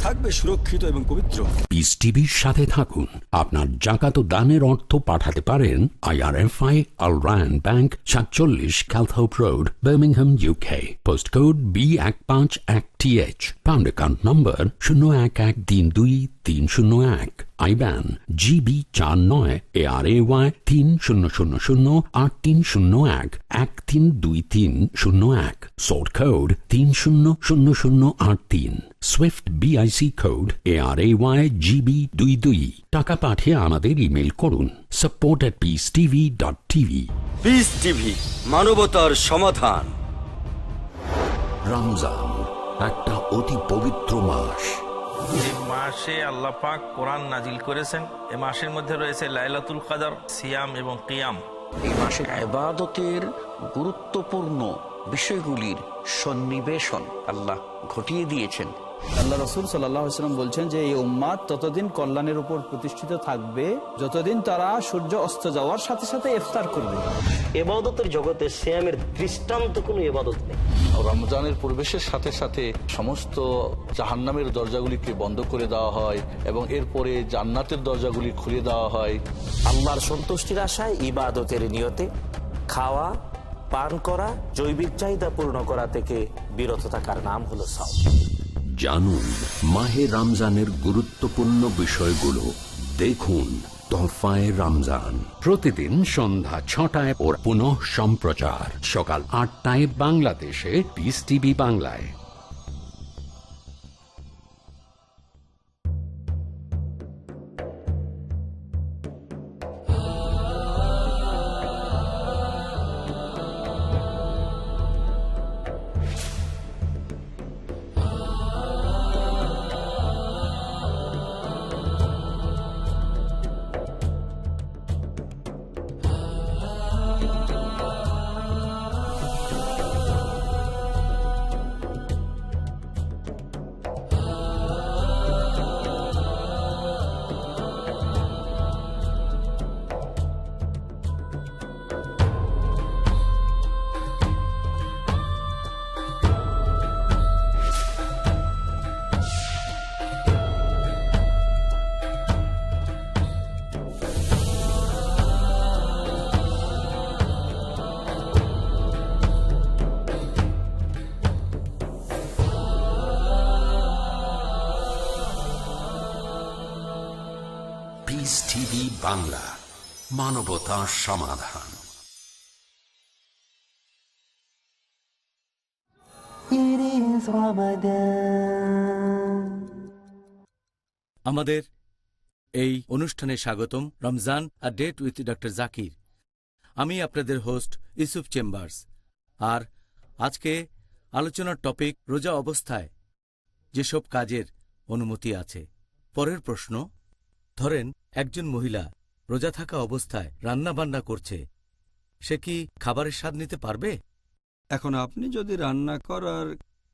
[SPEAKER 4] থাকবে সুরক্ষিত এবং পবিত্র।
[SPEAKER 1] পিস টিভির সাথে থাকুন। আপনার জাকাত ও দানের অর্থ পাঠাতে পারেন IRFI Al Rayan Bank 47 Calthorpe Road, Birmingham, UK. Post code B151TH। Pound account number 01132301। IBAN GB 49 ARAY 30008301 132301। Sort code 300083। Swift BIC code ARAY GB 22। টাকা পাঠিয়ে আমাদের ইমেল করুন support@peacetv.tv।
[SPEAKER 4] পিস টিভি, মানবতার সমাধান।
[SPEAKER 1] রমজান একটা অতি পবিত্র মাস।
[SPEAKER 10] এই মাসে আল্লাহ পাক কোরআন নাজিল করেছেন। এই মাসের মধ্যে রয়েছে লাইলাতুল কদর, সিয়াম এবং কিয়াম।
[SPEAKER 11] এই মাসে ইবাদতের গুরুত্বপূর্ণ বিষয়গুলির সন্নিবেশন আল্লাহ ঘটিয়ে দিয়েছেন।
[SPEAKER 12] আল্লাহ রাসূল সাল্লাল্লাহু আলাইহি ওয়াসাল্লাম বলছেন যে এই উম্মাত ততদিন কল্যাণের উপর প্রতিষ্ঠিত থাকবে যতদিন তারা সূর্য অস্ত যাওয়ার সাথে সাথে ইফতার করবে।
[SPEAKER 13] ইবাদতের জগতে সিয়ামের দৃষ্টান্ত কোনো ইবাদত নেই।
[SPEAKER 14] রমজানের প্রবেশের সাথে সাথে সমস্ত জাহান্নামের দরজাগুলিকে বন্ধ করে দেওয়া হয় এবং এরপরে জান্নাতের দরজাগুলি খুলে দেওয়া হয়।
[SPEAKER 13] আল্লাহর সন্তুষ্টির আশায় ইবাদতের নিয়তে খাওয়া পান করা, জৈবিক চাহিদা পূর্ণ করা থেকে বিরত থাকার নাম হলো সাওম।
[SPEAKER 1] জানুন মাহে রমজানের গুরুত্বপূর্ণ বিষয়গুলো। দেখুন তোহফায়ে রমজান প্রতিদিন সন্ধ্যা 6টায় ও পুনঃ সম্প্রচার সকাল 8টায় বাংলাদেশে পিস টিভি বাংলায়। বাংলা, মানবতা সমাধান।
[SPEAKER 2] It is Ramadan.
[SPEAKER 3] আমাদের এই অনুষ্ঠানে স্বাগতম Ramzan a date with doctor Zakir. আমি আপনাদের হোস্ট ইউসুফ চেম্বার্স। আর আজকে আলোচনার টপিক রোজা অবস্থায় যেসব কাজের অনুমতি আছে। পরের প্রশ্ন, ধরেন একজন মহিলা রোজা থাকা অবস্থায় রান্নাবান্না করছে, সে কি খাবারের স্বাদ নিতে পারবে?
[SPEAKER 4] এখন আপনি যদি রান্না করার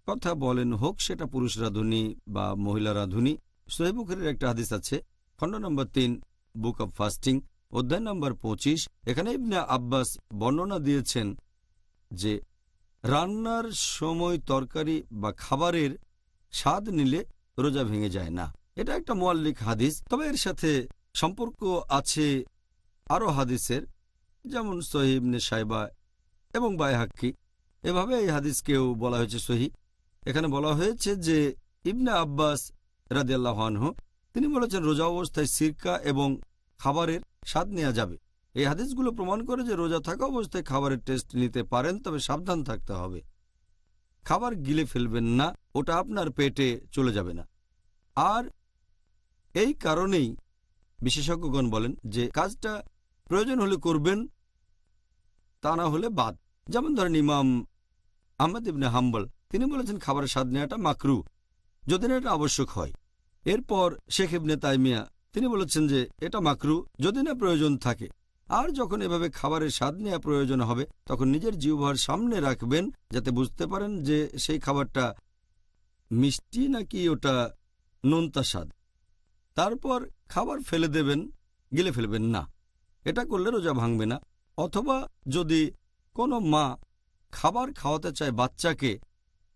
[SPEAKER 4] কথা বলেন, হোক সেটা পুরুষ রাঁধুনি বা মহিলা রাঁধুনি, সহিহ বুখারীর একটা হাদিস আছে, খণ্ড নম্বর 3, বুক অব ফাস্টিং, অধ্যায় নম্বর 25। এখানে ইবনে আব্বাস বর্ণনা দিয়েছেন যে রান্নার সময় তরকারি বা খাবারের স্বাদ নিলে রোজা ভেঙে যায় না। এটা একটা মুআল্লিক হাদিস, তবে এর সাথে সম্পর্ক আছে আরও হাদিসের, যেমন সহিহ ইবনে শাইবা এবং বাইহাক্কি। এভাবে এই হাদিসকেও বলা হয়েছে সহিহ। এখানে বলা হয়েছে যে ইবনে আব্বাস রাদিয়াল্লাহু আনহু তিনি বলেছেন রোজা অবস্থায় সিরকা এবং খাবারের স্বাদ নেওয়া যাবে। এই হাদিসগুলো প্রমাণ করে যে রোজা থাকা অবস্থায় খাবারের টেস্ট নিতে পারেন, তবে সাবধান থাকতে হবে। খাবার গিলে ফেলবেন না, ওটা আপনার পেটে চলে যাবে না। আর এই কারণেই বিশেষজ্ঞগণ বলেন যে কাজটা প্রয়োজন হলে করবেন, তা না হলে বাদ। যেমন ধরেন ইমাম আহমদ ইবনে হাম্বল তিনি বলেছেন খাবারের স্বাদ নেওয়াটা মাকরু, যদি না এটা আবশ্যক হয়। এরপর শেখ ইবনে তাইমিয়া তিনি বলেছেন যে এটা মাকরু যদি না প্রয়োজন থাকে। আর যখন এভাবে খাবারের স্বাদ নেওয়া প্রয়োজন হবে, তখন নিজের জিহ্বার সামনে রাখবেন যাতে বুঝতে পারেন যে সেই খাবারটা মিষ্টি নাকি ওটা নোনতা স্বাদ। তারপর খাবার ফেলে দেবেন, গিলে ফেলবেন না। এটা করলে রোজা ভাঙবে না। অথবা যদি কোনো মা খাবার খাওয়াতে চায় বাচ্চাকে,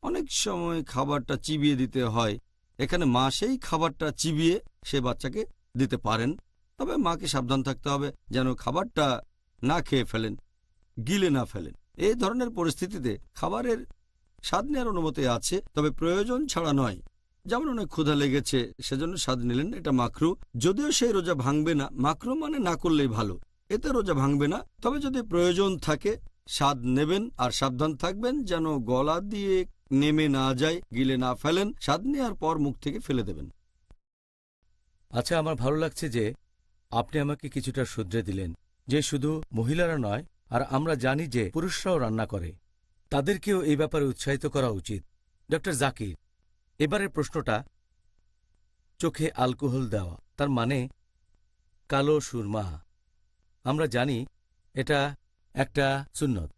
[SPEAKER 4] অনেক সময় খাবারটা চিবিয়ে দিতে হয়, এখানে মা সেই খাবারটা চিবিয়ে সে বাচ্চাকে দিতে পারেন। তবে মাকে সাবধান থাকতে হবে যেন খাবারটা না খেয়ে ফেলেন, গিলে না ফেলেন। এই ধরনের পরিস্থিতিতে খাবারের স্বাদ নেওয়ার অনুমতি আছে, তবে প্রয়োজন ছাড়া নয়। যেমন অনেক ক্ষুধা লেগেছে সেজন্য স্বাদ নিলেন, এটা মাকরু, যদিও সেই রোজা ভাঙবে না। মাকরু মানে না করলেই ভালো, এতে রোজা ভাঙবে না। তবে যদি প্রয়োজন থাকে স্বাদ নেবেন, আর সাবধান থাকবেন যেন গলা দিয়ে নেমে না যায়, গিলে না ফেলেন। স্বাদ নেওয়ার পর মুখ থেকে ফেলে দেবেন।
[SPEAKER 3] আচ্ছা, আমার ভালো লাগছে যে আপনি আমাকে কিছুটা শুধরে দিলেন যে শুধু মহিলারা নয়, আর আমরা জানি যে পুরুষরাও রান্না করে, তাদেরকেও এই ব্যাপারে উৎসাহিত করা উচিত। ডক্টর জাকির, এবারের প্রশ্নটা, চোখে অ্যালকোহল দেওয়া, তার মানে কালো সুরমা, আমরা জানি এটা একটা সুন্নত,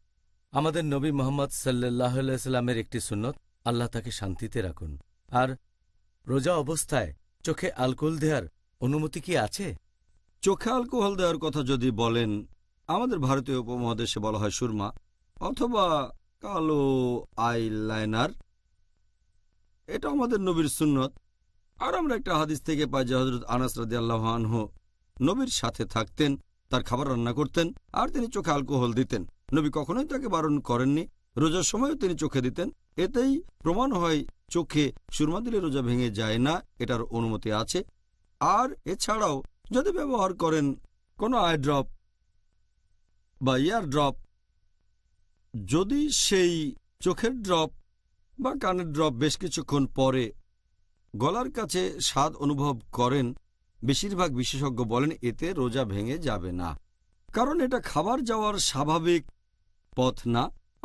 [SPEAKER 3] আমাদের নবী মুহাম্মদ সাল্লাল্লাহু আলাইহি সাল্লামের একটি সুন্নত, আল্লাহ তাকে শান্তিতে রাখুন। আর রোজা অবস্থায় চোখে অ্যালকোহল দেওয়ার অনুমতি কি আছে?
[SPEAKER 4] চোখে অ্যালকোহল দেওয়ার কথা যদি বলেন, আমাদের ভারতীয় উপমহাদেশে বলা হয় সুরমা অথবা কালো আইলাইনার, এটা আমাদের নবীর সুন্নত। আর আমরা একটা হাদিস থেকে পাই যে হযরত আনাস রাদিয়াল্লাহু আনহু নবীর সাথে থাকতেন, তার খাবার রান্না করতেন, আর তিনি চোখে অ্যালকোহল দিতেন। নবী কখনোই তাকে বারণ করেননি, রোজার সময়ও তিনি চোখে দিতেন। এতেই প্রমাণ হয় চোখে সুরমা দিলে রোজা ভেঙে যায় না, এটার অনুমতি আছে। আর এছাড়াও যদি ব্যবহার করেন কোনো আই ড্রপ বা ইয়ার ড্রপ, যদি সেই চোখের ড্রপ বা কানের ড্রপ বেশ কিছুক্ষণ পরে গলার কাছে স্বাদ অনুভব করেন, বেশিরভাগ বিশেষজ্ঞ বলেন এতে রোজা ভেঙে যাবে না, কারণ এটা খাবার যাওয়ার স্বাভাবিক পথ না।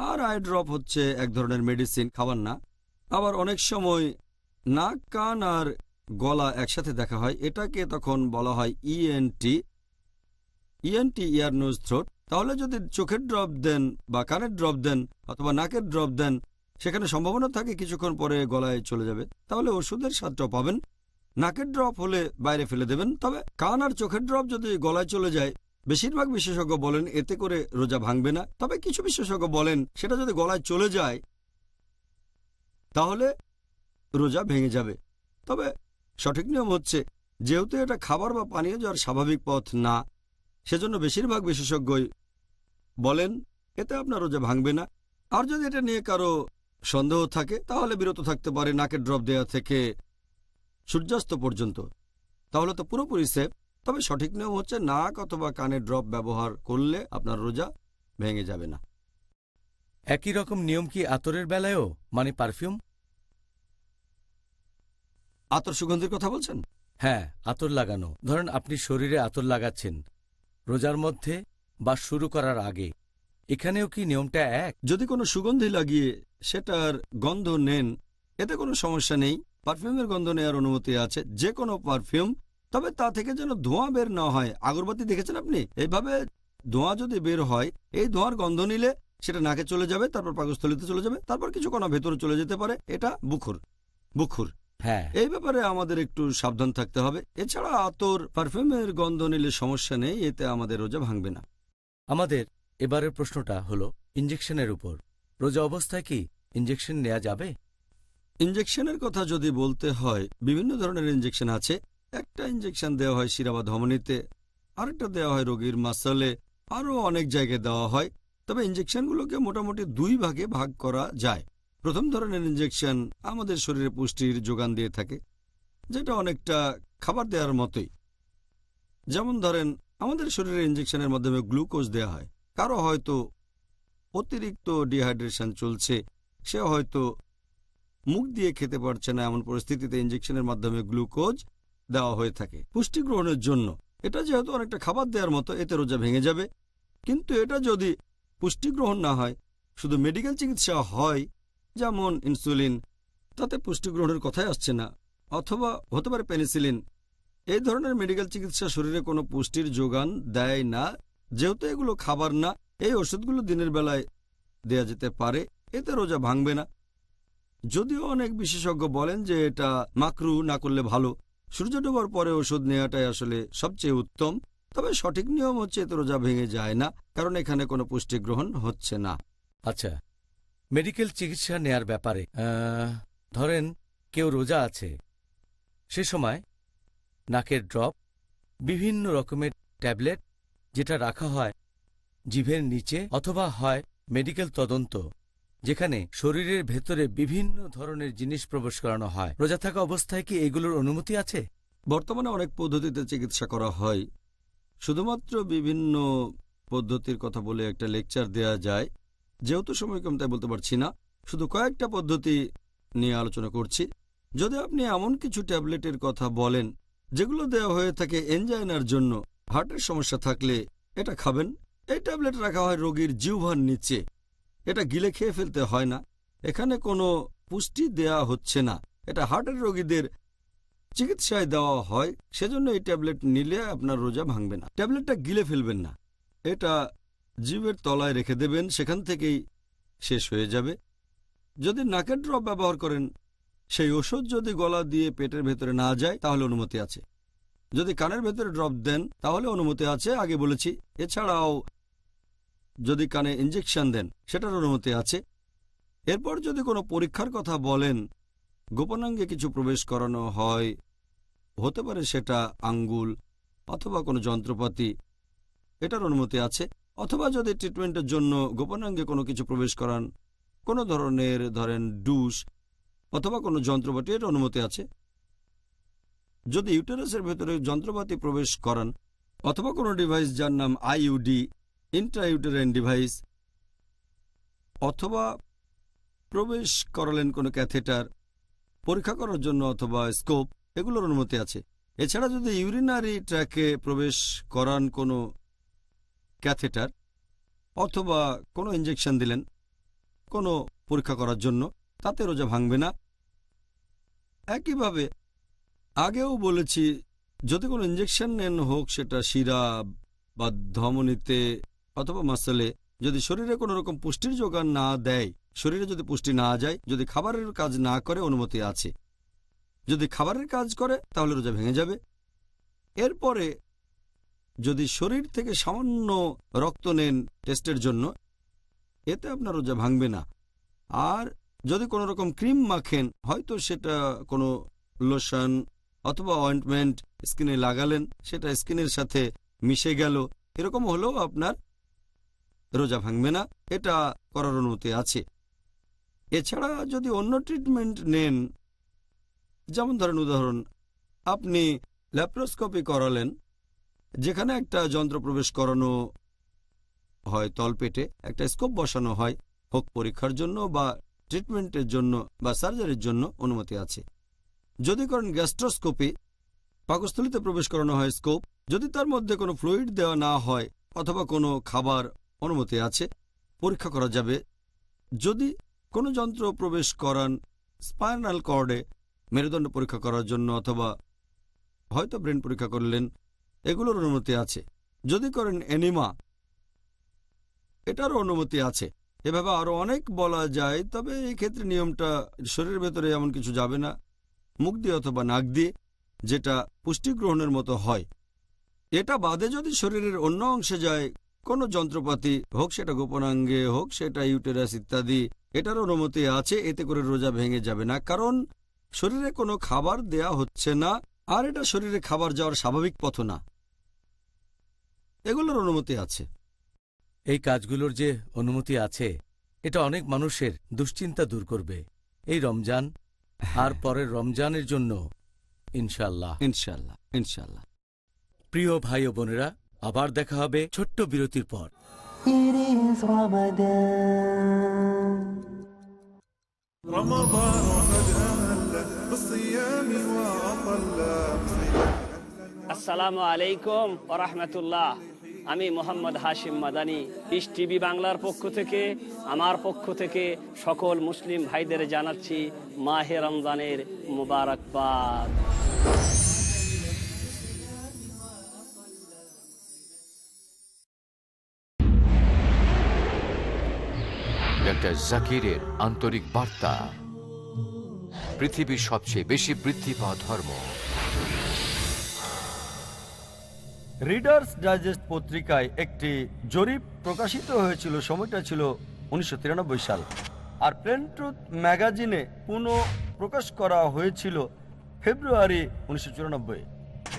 [SPEAKER 4] আর আই ড্রপ হচ্ছে এক ধরনের মেডিসিন, খাবার না। আবার অনেক সময় নাক, কান আর গলা একসাথে দেখা হয়, এটাকে তখন বলা হয় ইএনটি, ইয়ার নোজ থ্রোট। তাহলে যদি চোখের ড্রপ দেন বা কানের ড্রপ দেন অথবা নাকের ড্রপ দেন, সেখানে সম্ভাবনা থাকে কিছুক্ষণ পরে গলায় চলে যাবে, তাহলে ওষুধের স্বাদটাও পাবেন। নাকের ড্রপ হলে বাইরে ফেলে দেবেন। তবে কান আর চোখের ড্রপ যদি গলায় চলে যায়, বেশিরভাগ বিশেষজ্ঞ বলেন এতে করে রোজা ভাঙবে না। তবে কিছু বিশেষজ্ঞ বলেন সেটা যদি গলায় চলে যায় তাহলে রোজা ভেঙে যাবে। তবে সঠিক নিয়ম হচ্ছে যেহেতু এটা খাবার বা পানীয় যাওয়ার স্বাভাবিক পথ না, সেজন্য বেশিরভাগ বিশেষজ্ঞই বলেন এতে আপনার রোজা ভাঙবে না। আর যদি এটা নিয়ে কারো সন্দেহ থাকে তাহলে বিরত থাকতে পারে নাকের ড্রপ দেওয়া থেকে সূর্যাস্ত পর্যন্ত, তাহলে তো পুরোপুরি সেফ। তবে সঠিক নিয়ম হচ্ছে নাক অথবা কানে ড্রপ ব্যবহার করলে আপনার রোজা ভেঙে যাবে না।
[SPEAKER 3] একই রকম নিয়ম কি আতরের বেলায়ও, মানে পারফিউম?
[SPEAKER 4] আতর সুগন্ধির কথা বলছেন?
[SPEAKER 3] হ্যাঁ, আতর লাগানো। ধরেন আপনি শরীরে আতর লাগাচ্ছেন রোজার মধ্যে বা শুরু করার আগে, এখানেও কি নিয়মটা এক?
[SPEAKER 4] যদি কোনো সুগন্ধি লাগিয়ে সেটার গন্ধ নেন এতে কোনো সমস্যা নেই। পারফিউমের গন্ধ নেওয়ার অনুমতি আছে, যে কোনো পারফিউম, তবে তা থেকে যেন ধোঁয়া বের না হয়। আগরবাতি দেখেছেন আপনি? এইভাবে ধোঁয়া যদি বের হয়, এই ধোঁয়ার গন্ধ নিলে সেটা নাকে চলে যাবে, তারপর পাকস্থলিতে চলে যাবে, তারপর কিছু কণা ভেতরে চলে যেতে পারে। এটা বুখুর।
[SPEAKER 3] হ্যাঁ,
[SPEAKER 4] এই ব্যাপারে আমাদের একটু সাবধান থাকতে হবে। এছাড়া আতর, পারফিউমের গন্ধ নিলে সমস্যা নেই, এতে আমাদের রোজা ভাঙবে না।
[SPEAKER 3] আমাদের এবারের প্রশ্নটা হলো ইনজেকশনের উপর। রোজা অবস্থায় কি ইনজেকশন নেওয়া যাবে?
[SPEAKER 4] ইনজেকশনের কথা যদি বলতে হয়, বিভিন্ন ধরনের ইনজেকশন আছে। একটা ইনজেকশন দেওয়া হয় শিরা বা ধমনীতে, আরেকটা দেওয়া হয় রোগীর মাসলে, আরও অনেক জায়গায় দেওয়া হয়। তবে ইনজেকশনগুলোকে মোটামুটি দুই ভাগে ভাগ করা যায়। প্রথম ধরনের ইনজেকশন আমাদের শরীরে পুষ্টির যোগান দিয়ে থাকে, যেটা অনেকটা খাবার দেওয়ার মতোই। যেমন ধরেন আমাদের শরীরে ইনজেকশনের মাধ্যমে গ্লুকোজ দেওয়া হয়। কারো হয়তো অতিরিক্ত ডিহাইড্রেশন চলছে, সে হয়তো মুখ দিয়ে খেতে পারছে না, এমন পরিস্থিতিতে ইনজেকশনের মাধ্যমে গ্লুকোজ দেওয়া হয়ে থাকে পুষ্টি গ্রহণের জন্য। এটা যেহেতু অনেকটা খাবার দেওয়ার মতো, এতে রোজা ভেঙে যাবে। কিন্তু এটা যদি পুষ্টি গ্রহণ না হয়, শুধু মেডিকেল চিকিৎসা হয়, যেমন ইনসুলিন, তাতে পুষ্টি গ্রহণের কথাই আসছে না। অথবা হতে পারে পেনিসিলিন। এই ধরনের মেডিকেল চিকিৎসা শরীরে কোনো পুষ্টির যোগান দেয় না। যেহেতু এগুলো খাবার না, এই ওষুধগুলো দিনের বেলায় দেয়া যেতে পারে, এতে রোজা ভাঙবে না। যদিও অনেক বিশেষজ্ঞ বলেন যে এটা মাকরু না করলে ভালো, সূর্য ডোবার পরে ওষুধ নেওয়াটাই আসলে সবচেয়ে উত্তম। তবে সঠিক নিয়ম হচ্ছে এতে রোজা ভেঙে যায় না, কারণ এখানে কোনো পুষ্টি গ্রহণ হচ্ছে না।
[SPEAKER 3] আচ্ছা, মেডিকেল চিকিৎসা নেয়ার ব্যাপারে ধরেন কেউ রোজা আছে, সে সময় নাকের ড্রপ, বিভিন্ন রকমের ট্যাবলেট যেটা রাখা হয় জিভের নিচে, অথবা হয় মেডিকেল তদন্ত যেখানে শরীরের ভেতরে বিভিন্ন ধরনের জিনিস প্রবেশ করানো হয়, রোজা থাকা অবস্থায় কি এগুলোর অনুমতি আছে?
[SPEAKER 4] বর্তমানে অনেক পদ্ধতিতে চিকিৎসা করা হয়। শুধুমাত্র বিভিন্ন পদ্ধতির কথা বলে একটা লেকচার দেয়া যায়, যেহেতু সময় কম তাই বলতে পারছি না। শুধু কয়েকটা পদ্ধতি নিয়ে আলোচনা করছি। যদি আপনি এমন কিছু ট্যাবলেটের কথা বলেন যেগুলো দেওয়া হয়ে থাকে এনজাইনার জন্য, হার্টের সমস্যা থাকলে এটা খাবেন। এই ট্যাবলেট রাখা হয় রোগীর জিহ্বার নিচে, এটা গিলে খেয়ে ফেলতে হয় না। এখানে কোনো পুষ্টি দেয়া হচ্ছে না, এটা হার্টের রোগীদের চিকিৎসায় দেওয়া হয়, সেজন্য এই ট্যাবলেট নিলে আপনার রোজা ভাঙবে না। ট্যাবলেটটা গিলে ফেলবেন না, এটা জিভের তলায় রেখে দেবেন, সেখান থেকেই শেষ হয়ে যাবে। যদি নাকের ড্রপ ব্যবহার করেন, সেই ওষুধ যদি গলা দিয়ে পেটের ভেতরে না যায় তাহলে অনুমতি আছে। যদি কানের ভেতরে ড্রপ দেন তাহলে অনুমতি আছে, আগে বলেছি। এছাড়াও যদি কানে ইনজেকশন দেন সেটার অনুমতি আছে। এরপর যদি কোনো পরীক্ষার কথা বলেন, গোপনাঙ্গে কিছু প্রবেশ করানো হয়, হতে পারে সেটা আঙ্গুল অথবা কোনো যন্ত্রপাতি, এটার অনুমতি আছে। অথবা যদি ট্রিটমেন্টের জন্য গোপনাঙ্গে কোনো কিছু প্রবেশ করান, কোনো ধরনের ধরেন ডুশ অথবা কোনো যন্ত্রপাতি, এর অনুমতি আছে। যদি ইউটেরাসের ভেতরে যন্ত্রপাতি প্রবেশ করান অথবা কোনো ডিভাইস যার নাম আইইউডি, ইন্ট্রাইউটেরাইন ডিভাইস, অথবা প্রবেশ করালেন কোনো ক্যাথেটার পরীক্ষা করার জন্য অথবা স্কোপ, এগুলোর অনুমতি আছে। এছাড়া যদি ইউরিনারি ট্র্যাকে প্রবেশ করান কোনো ক্যাথেটার অথবা কোনো ইনজেকশন দিলেন কোনো পরীক্ষা করার জন্য, তাতে রোজা ভাঙবে না। একইভাবে আগেও বলেছি, যদি কোনো ইনজেকশন নেন, হোক সেটা শিরা বা ধমনীতে অথবা মাসলে, যদি শরীরে কোনো রকম পুষ্টির যোগান না দেয়, শরীরে যদি পুষ্টি না যায়, যদি খাবারের কাজ না করে, অনুমতি আছে। যদি খাবারের কাজ করে তাহলে রোজা ভেঙে যাবে। এরপরে যদি শরীর থেকে সামান্য রক্ত নেন টেস্টের জন্য, এতে আপনার রোজা ভাঙবে না। আর যদি কোনো রকম ক্রিম মাখেন, হয়তো সেটা কোনো লোশন অথবা অয়েন্টমেন্ট স্কিনে লাগালেন, সেটা স্কিনের সাথে মিশে গেল, এরকম হলেও আপনার রোজা ভাঙবে না, এটা করার অনুমতি আছে। এছাড়া যদি অন্য ট্রিটমেন্ট নেন, যেমন ধরেন উদাহরণ, আপনি ল্যাপ্রোস্কোপি করালেন, যেখানে একটা যন্ত্র প্রবেশ করানো হয় তলপেটে, একটা স্কোপ বসানো হয়, হোক পরীক্ষার জন্য বা ট্রিটমেন্টের জন্য বা সার্জারির জন্য অনুমতি আছে। যদি করেন গ্যাস্ট্রোস্কোপি, পাকস্থলিতে প্রবেশ করানো হয় স্কোপ, যদি তার মধ্যে কোনো ফ্লুইড দেওয়া না হয় অথবা কোনো খাবার, অনুমতি আছে, পরীক্ষা করা যাবে। যদি কোনো যন্ত্র প্রবেশ করান স্পাইনাল কর্ডে, মেরুদণ্ড পরীক্ষা করার জন্য অথবা হয়তো ব্রেন পরীক্ষা করলেন, এগুলোর অনুমতি আছে। যদি করেন এনিমা, এটারও অনুমতি আছে। এভাবে আরও অনেক বলা যায়, তবে এই ক্ষেত্রে নিয়মটা শরীরের ভেতরে এমন কিছু যাবে না, মুখ দিয়ে অথবা নাক দিয়ে, যেটা পুষ্টি গ্রহণের মতো হয়। এটা বাদে যদি শরীরের অন্য অংশে যায় কোনো যন্ত্রপাতি, হোক সেটা গোপনাঙ্গে, হোক সেটা ইউটেরাস ইত্যাদি, এটার অনুমতি আছে। এতে করে রোজা ভেঙে যাবে না, কারণ শরীরে কোনো খাবার দেয়া হচ্ছে না, আর এটা শরীরে খাবার যাওয়ার স্বাভাবিক পথ না। এগুলোর অনুমতি আছে।
[SPEAKER 3] এই কাজগুলোর যে অনুমতি আছে, এটা অনেক মানুষের দুশ্চিন্তা দূর করবে এই রমজান আর পরের রমজানের জন্য, ইনশাআল্লাহ।
[SPEAKER 4] ইনশাআল্লাহ, ইনশাআল্লাহ।
[SPEAKER 3] প্রিয় ভাই ও বোনেরা, আবার দেখা হবে ছোট্ট বিরতির পর।
[SPEAKER 2] It is Ramadan.
[SPEAKER 6] رمضان قد أهل بالصيام وأطل.
[SPEAKER 9] আসসালামু আলাইকুম ওয়া রাহমাতুল্লাহ। আমি মোহাম্মদ হাশিম মাদানী, পিস টিভি বাংলার পক্ষ থেকে, আমার পক্ষ থেকে সকল মুসলিম ভাইদের জানাচ্ছি মাহে রমজানের মুবারকবাদ।
[SPEAKER 15] ডক্টর জাকিরের আন্তরিক বার্তা। পৃথিবীর সবচেয়ে বেশি বৃদ্ধি পাওয়া ধর্ম।
[SPEAKER 4] রিডার্স ডাইজেস্ট পত্রিকায় একটি জরিপ প্রকাশিত হয়েছিল, সময়টা ছিল 1993 সাল, আর প্লেন ট্রুথ ম্যাগাজিনে পুনঃ প্রকাশ করা হয়েছিল ফেব্রুয়ারি 1994।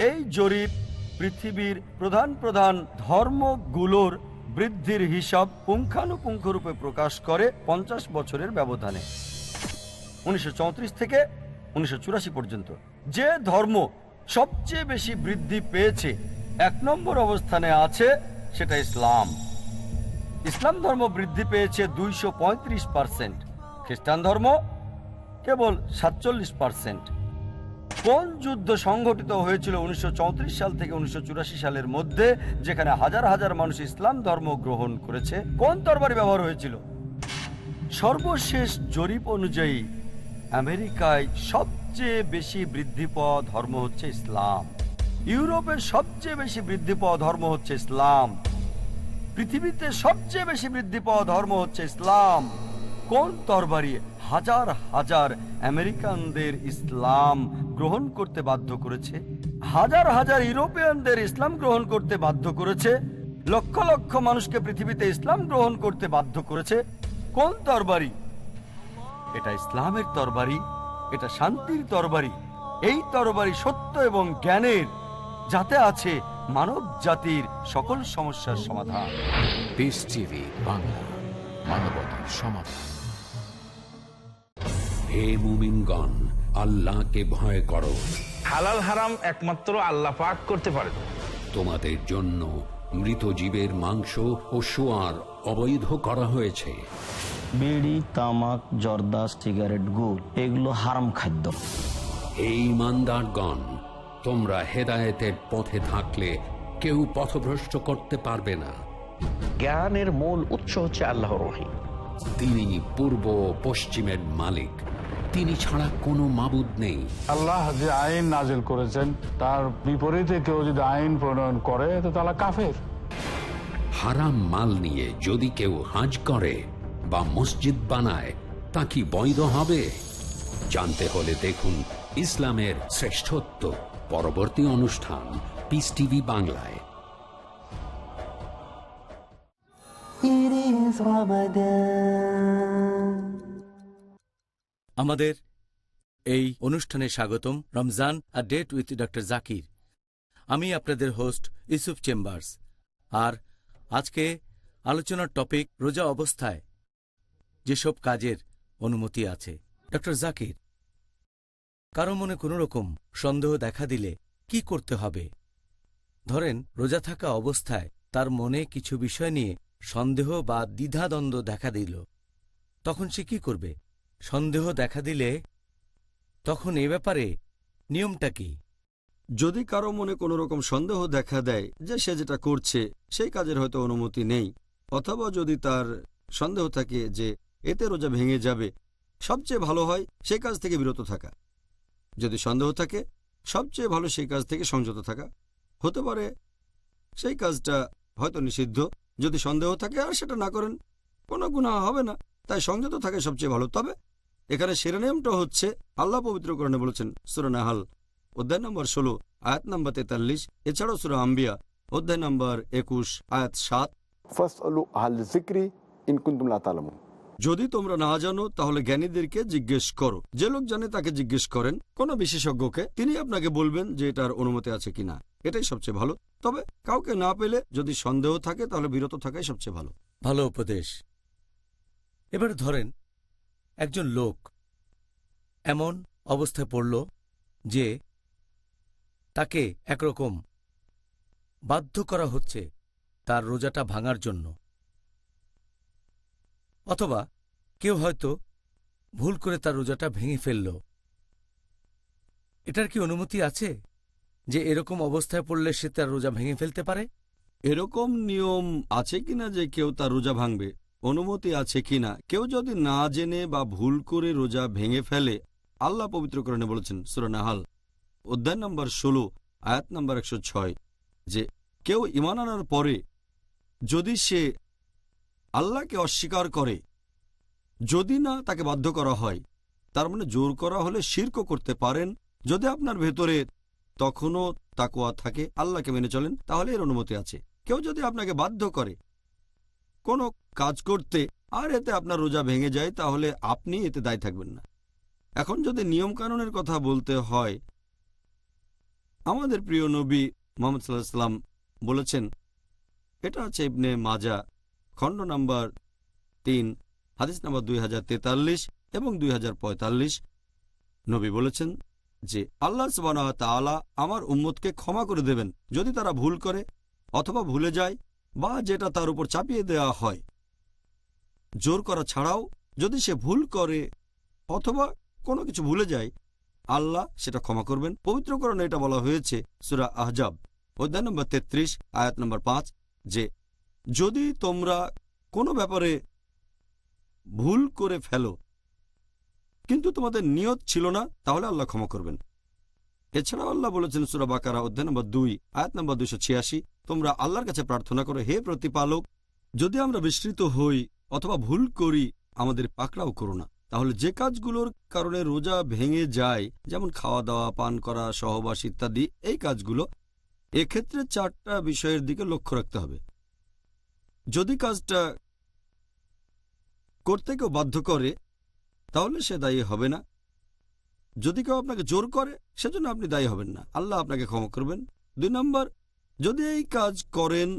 [SPEAKER 4] এই জরিপ পৃথিবীর প্রধান প্রধান ধর্মগুলোর বৃদ্ধির হিসাব পুঙ্খানুপুঙ্খরূপে প্রকাশ করে 50 বছরের ব্যবধানে, 1934 থেকে 1984 পর্যন্ত। যে ধর্ম সবচেয়ে বেশি বৃদ্ধি পেয়েছে, 1 নম্বর অবস্থানে আছে, সেটা ইসলাম। ইসলাম ধর্ম বৃদ্ধি পেয়েছে 235%, খ্রিস্টান ধর্ম কেবল 47%। কোন যুদ্ধ সংঘটিত হয়েছিল 1934 সাল থেকে 1984 সালের মধ্যে, যেখানে হাজার হাজার মানুষ ইসলাম ধর্ম গ্রহণ করেছে? কোন তরবারি ব্যবহার হয়েছিল? সর্বশেষ জরিপ অনুযায়ী আমেরিকায় সবচেয়ে বেশি বৃদ্ধি পাওয়া ধর্ম হচ্ছে ইসলাম। ইউরোপের সবচেয়ে বেশি বৃদ্ধি পাওয়া ধর্ম হচ্ছে ইসলাম। পৃথিবীতে সবচেয়ে বেশি বৃদ্ধি পাওয়া ধর্ম হচ্ছে ইসলাম। কোন তরবারি হাজার হাজার আমেরিকানদের ইসলাম গ্রহণ করতে বাধ্য করেছে? হাজার হাজার ইউরোপিয়ানদের ইসলাম গ্রহণ করতে বাধ্য করেছে। লক্ষ লক্ষ মানুষকে পৃথিবীতে ইসলাম গ্রহণ করতে বাধ্য করেছে। কোন তরবারি? এটা ইসলামের তরবারি, এটা শান্তির তরবারি। এই তরবারি সত্য এবং জ্ঞানের, যাতে আছে মানব জাতির সকল সমস্যার সমাধান।
[SPEAKER 15] পিস টিভি বাংলা, মানবতার সমাধান।
[SPEAKER 1] হে মুমিনগণ, আল্লাহকে ভয় করো।
[SPEAKER 10] হালাল হারাম একমাত্র আল্লাহ পাক করতে পারেন।
[SPEAKER 1] তোমাদের জন্য মৃত জীবের মাংস ও সোয়ার অবৈধ করা হয়েছে।
[SPEAKER 8] বিড়ি, তামাক, জর্দা, সিগারেট, গুড় এগুলো হারাম খাদ্য।
[SPEAKER 1] হে ঈমানদারগণ, তোমরা হেদায়েতের পথে থাকলে কেউ পথভ্রষ্ট করতে পারবে না।
[SPEAKER 11] জ্ঞানের মূল উৎস হচ্ছে আল্লাহর ওহী।
[SPEAKER 1] তিনি পূর্ব পশ্চিমের মালিক, তিনি ছাড়া কোনো মাবুদ নেই।
[SPEAKER 16] আল্লাহ যে আইন নাজিল করেছেন তার বিপরীতে কেউ যদি আইন প্রণয়ন করে তো তারা কাফের।
[SPEAKER 1] হারাম মাল নিয়ে যদি কেউ হজ করে বা মসজিদ বানায়, তা কি বৈধ হবে? জানতে হলে দেখুন ইসলামের শ্রেষ্ঠত্ব, পরবর্তী অনুষ্ঠান পিস টিভি বাংলায়।
[SPEAKER 2] It is Ramadan.
[SPEAKER 3] আমাদের এই অনুষ্ঠানে স্বাগতম, Ramzan a date with doctor Zakir. আমি আপনাদের হোস্ট ইউসুফ চেম্বার্স। আর আজকে আলোচনার টপিক রোজা অবস্থায় যেসব কাজের অনুমতি আছে। ডক্টর জাকির, কারো মনে কোনো রকম সন্দেহ দেখা দিলে কি করতে হবে? ধরেন রোজা থাকা অবস্থায় তার মনে কিছু বিষয় নিয়ে সন্দেহ বা দ্বিধাদ্বন্দ্ব দেখা দিল, তখন সে কি করবে? সন্দেহ দেখা দিলে তখন এ ব্যাপারে নিয়মটা কি?
[SPEAKER 4] যদি কারো মনে কোনো রকম সন্দেহ দেখা দেয় যে সে যেটা করছে সেই কাজের হয়তো অনুমতি নেই, অথবা যদি তার সন্দেহ থাকে যে এতে রোজা ভেঙে যাবে, সবচেয়ে ভালো হয় সেই কাজ থেকে বিরত থাকা। যদি সন্দেহ থাকে, সবচেয়ে ভালো সেই কাজ থেকে সংযত থাকা। হতে পারে সেই কাজটা হয়তো নিষিদ্ধ, যদি সন্দেহ থাকে আর সেটা না করেন কোনো গুনাহ হবে না, তাই সংযত থাকে সবচেয়ে ভালো। তবে এখানে শিরোনামটা হচ্ছে আল্লাহ পবিত্র কোরআনে বলেছেন সূরা নাহল অধ্যায় নম্বর 16 আয়াত নম্বর 43, এছাড়াও সূরা আম্বিয়া অধ্যায় নম্বর 21 আয়াত 7,
[SPEAKER 5] ফাসআলু আহল যিকরি ইন কুনতুম লা তা'লামুন।
[SPEAKER 4] যদি তোমরা না জানো তাহলে জ্ঞানীদেরকে জিজ্ঞেস করো। যে লোক জানে তাকে জিজ্ঞেস করেন, কোনো বিশেষজ্ঞকে, তিনি আপনাকে বলবেন যে এটার অনুমতি আছে কিনা। এটাই সবচেয়ে ভালো। তবে কাউকে না পেলে যদি সন্দেহ থাকে তাহলে বিরত থাকাই সবচেয়ে ভালো।
[SPEAKER 3] ভালো উপদেশ। এবার ধরেন একজন লোক এমন অবস্থায় পড়ল যে তাকে একরকম বাধ্য করা হচ্ছে তার রোজাটা ভাঙার জন্য, অথবা কেউ হয়তো ভুল করে তার রোজাটা ভেঙে ফেলল। এটার কি অনুমতি আছে যে এরকম অবস্থায় পড়লে সে তার রোজা ভেঙে ফেলতে পারে?
[SPEAKER 4] এরকম নিয়ম আছে কিনা যে কেউ তার রোজা ভাঙবে, অনুমতি আছে কিনা? কেউ যদি না জেনে বা ভুল করে রোজা ভেঙে ফেলে, আল্লাহ পবিত্র কোরআনে বলেছেন সূরা নাহল অধ্যায় নম্বর 16 আয়াত নম্বর 106 যে কেউ ঈমান আনার পরে যদি সে আল্লাহকে অস্বীকার করে, যদি না তাকে বাধ্য করা হয়, তার মানে জোর করা হলে শিরকও করতে পারেন। যদি আপনার ভেতরে তখনও তাকওয়া থাকে, আল্লাহকে মেনে চলেন, তাহলে এর অনুমতি আছে। কেউ যদি আপনাকে বাধ্য করে কোনো কাজ করতে আর এতে আপনার রোজা ভেঙে যায়, তাহলে আপনি এতে দায়ী থাকবেন না। এখন যদি নিয়ম কানুনের কথা বলতে হয়, আমাদের প্রিয় নবী মুহাম্মদ সাল্লাল্লাহু আলাইহি ওয়াসাল্লাম বলেছেন, এটা আছে ইবনে মাজাহ খণ্ড নাম্বার 3 হাদিস নাম্বার 2043 এবং 2045। নবী বলেছেন যে আল্লাহ সুবহানাহু ওয়া তাআলা আমার উম্মতকে ক্ষমা করে দেবেন যদি তারা ভুল করে অথবা ভুলে যায় বা যেটা তার উপর চাপিয়ে দেওয়া হয়। জোর করা ছাড়াও যদি সে ভুল করে অথবা কোনো কিছু ভুলে যায়, আল্লাহ সেটা ক্ষমা করবেন। পবিত্র কোরআনে এটা বলা হয়েছে সূরা আহজাব অধ্যায় নম্বর 33 আয়াত নম্বর 5 যে যদি তোমরা কোনো ব্যাপারে ভুল করে ফেলো কিন্তু তোমাদের নিয়ত ছিল না, তাহলে আল্লাহ ক্ষমা করবেন। এছাড়াও আল্লাহ বলেছেন সূরা বাকারা অধ্যায় নম্বর 2 আয়াত নম্বর 286, তোমরা আল্লাহর কাছে প্রার্থনা করো, হে প্রতিপালক, যদি আমরা বিস্মৃত হই অথবা ভুল করি আমাদের পাকড়াও করো না। তাহলে যে কাজগুলোর কারণে রোজা ভেঙে যায়, যেমন খাওয়া দাওয়া, পান করা, সহবাস ইত্যাদি, এই কাজগুলো, এক্ষেত্রে 4টা বিষয়ের দিকে লক্ষ্য রাখতে হবে। যদি কাজটা করতে কেউ বাধ্য করে তাহলে সে দায়ী হবে না। যদি কেউ আপনাকে জোর করে সেজন্য আপনি দায়ী হবেন না, আল্লাহ আপনাকে ক্ষমা করবেন। 2 নম্বর, যদি এই কাজ করেন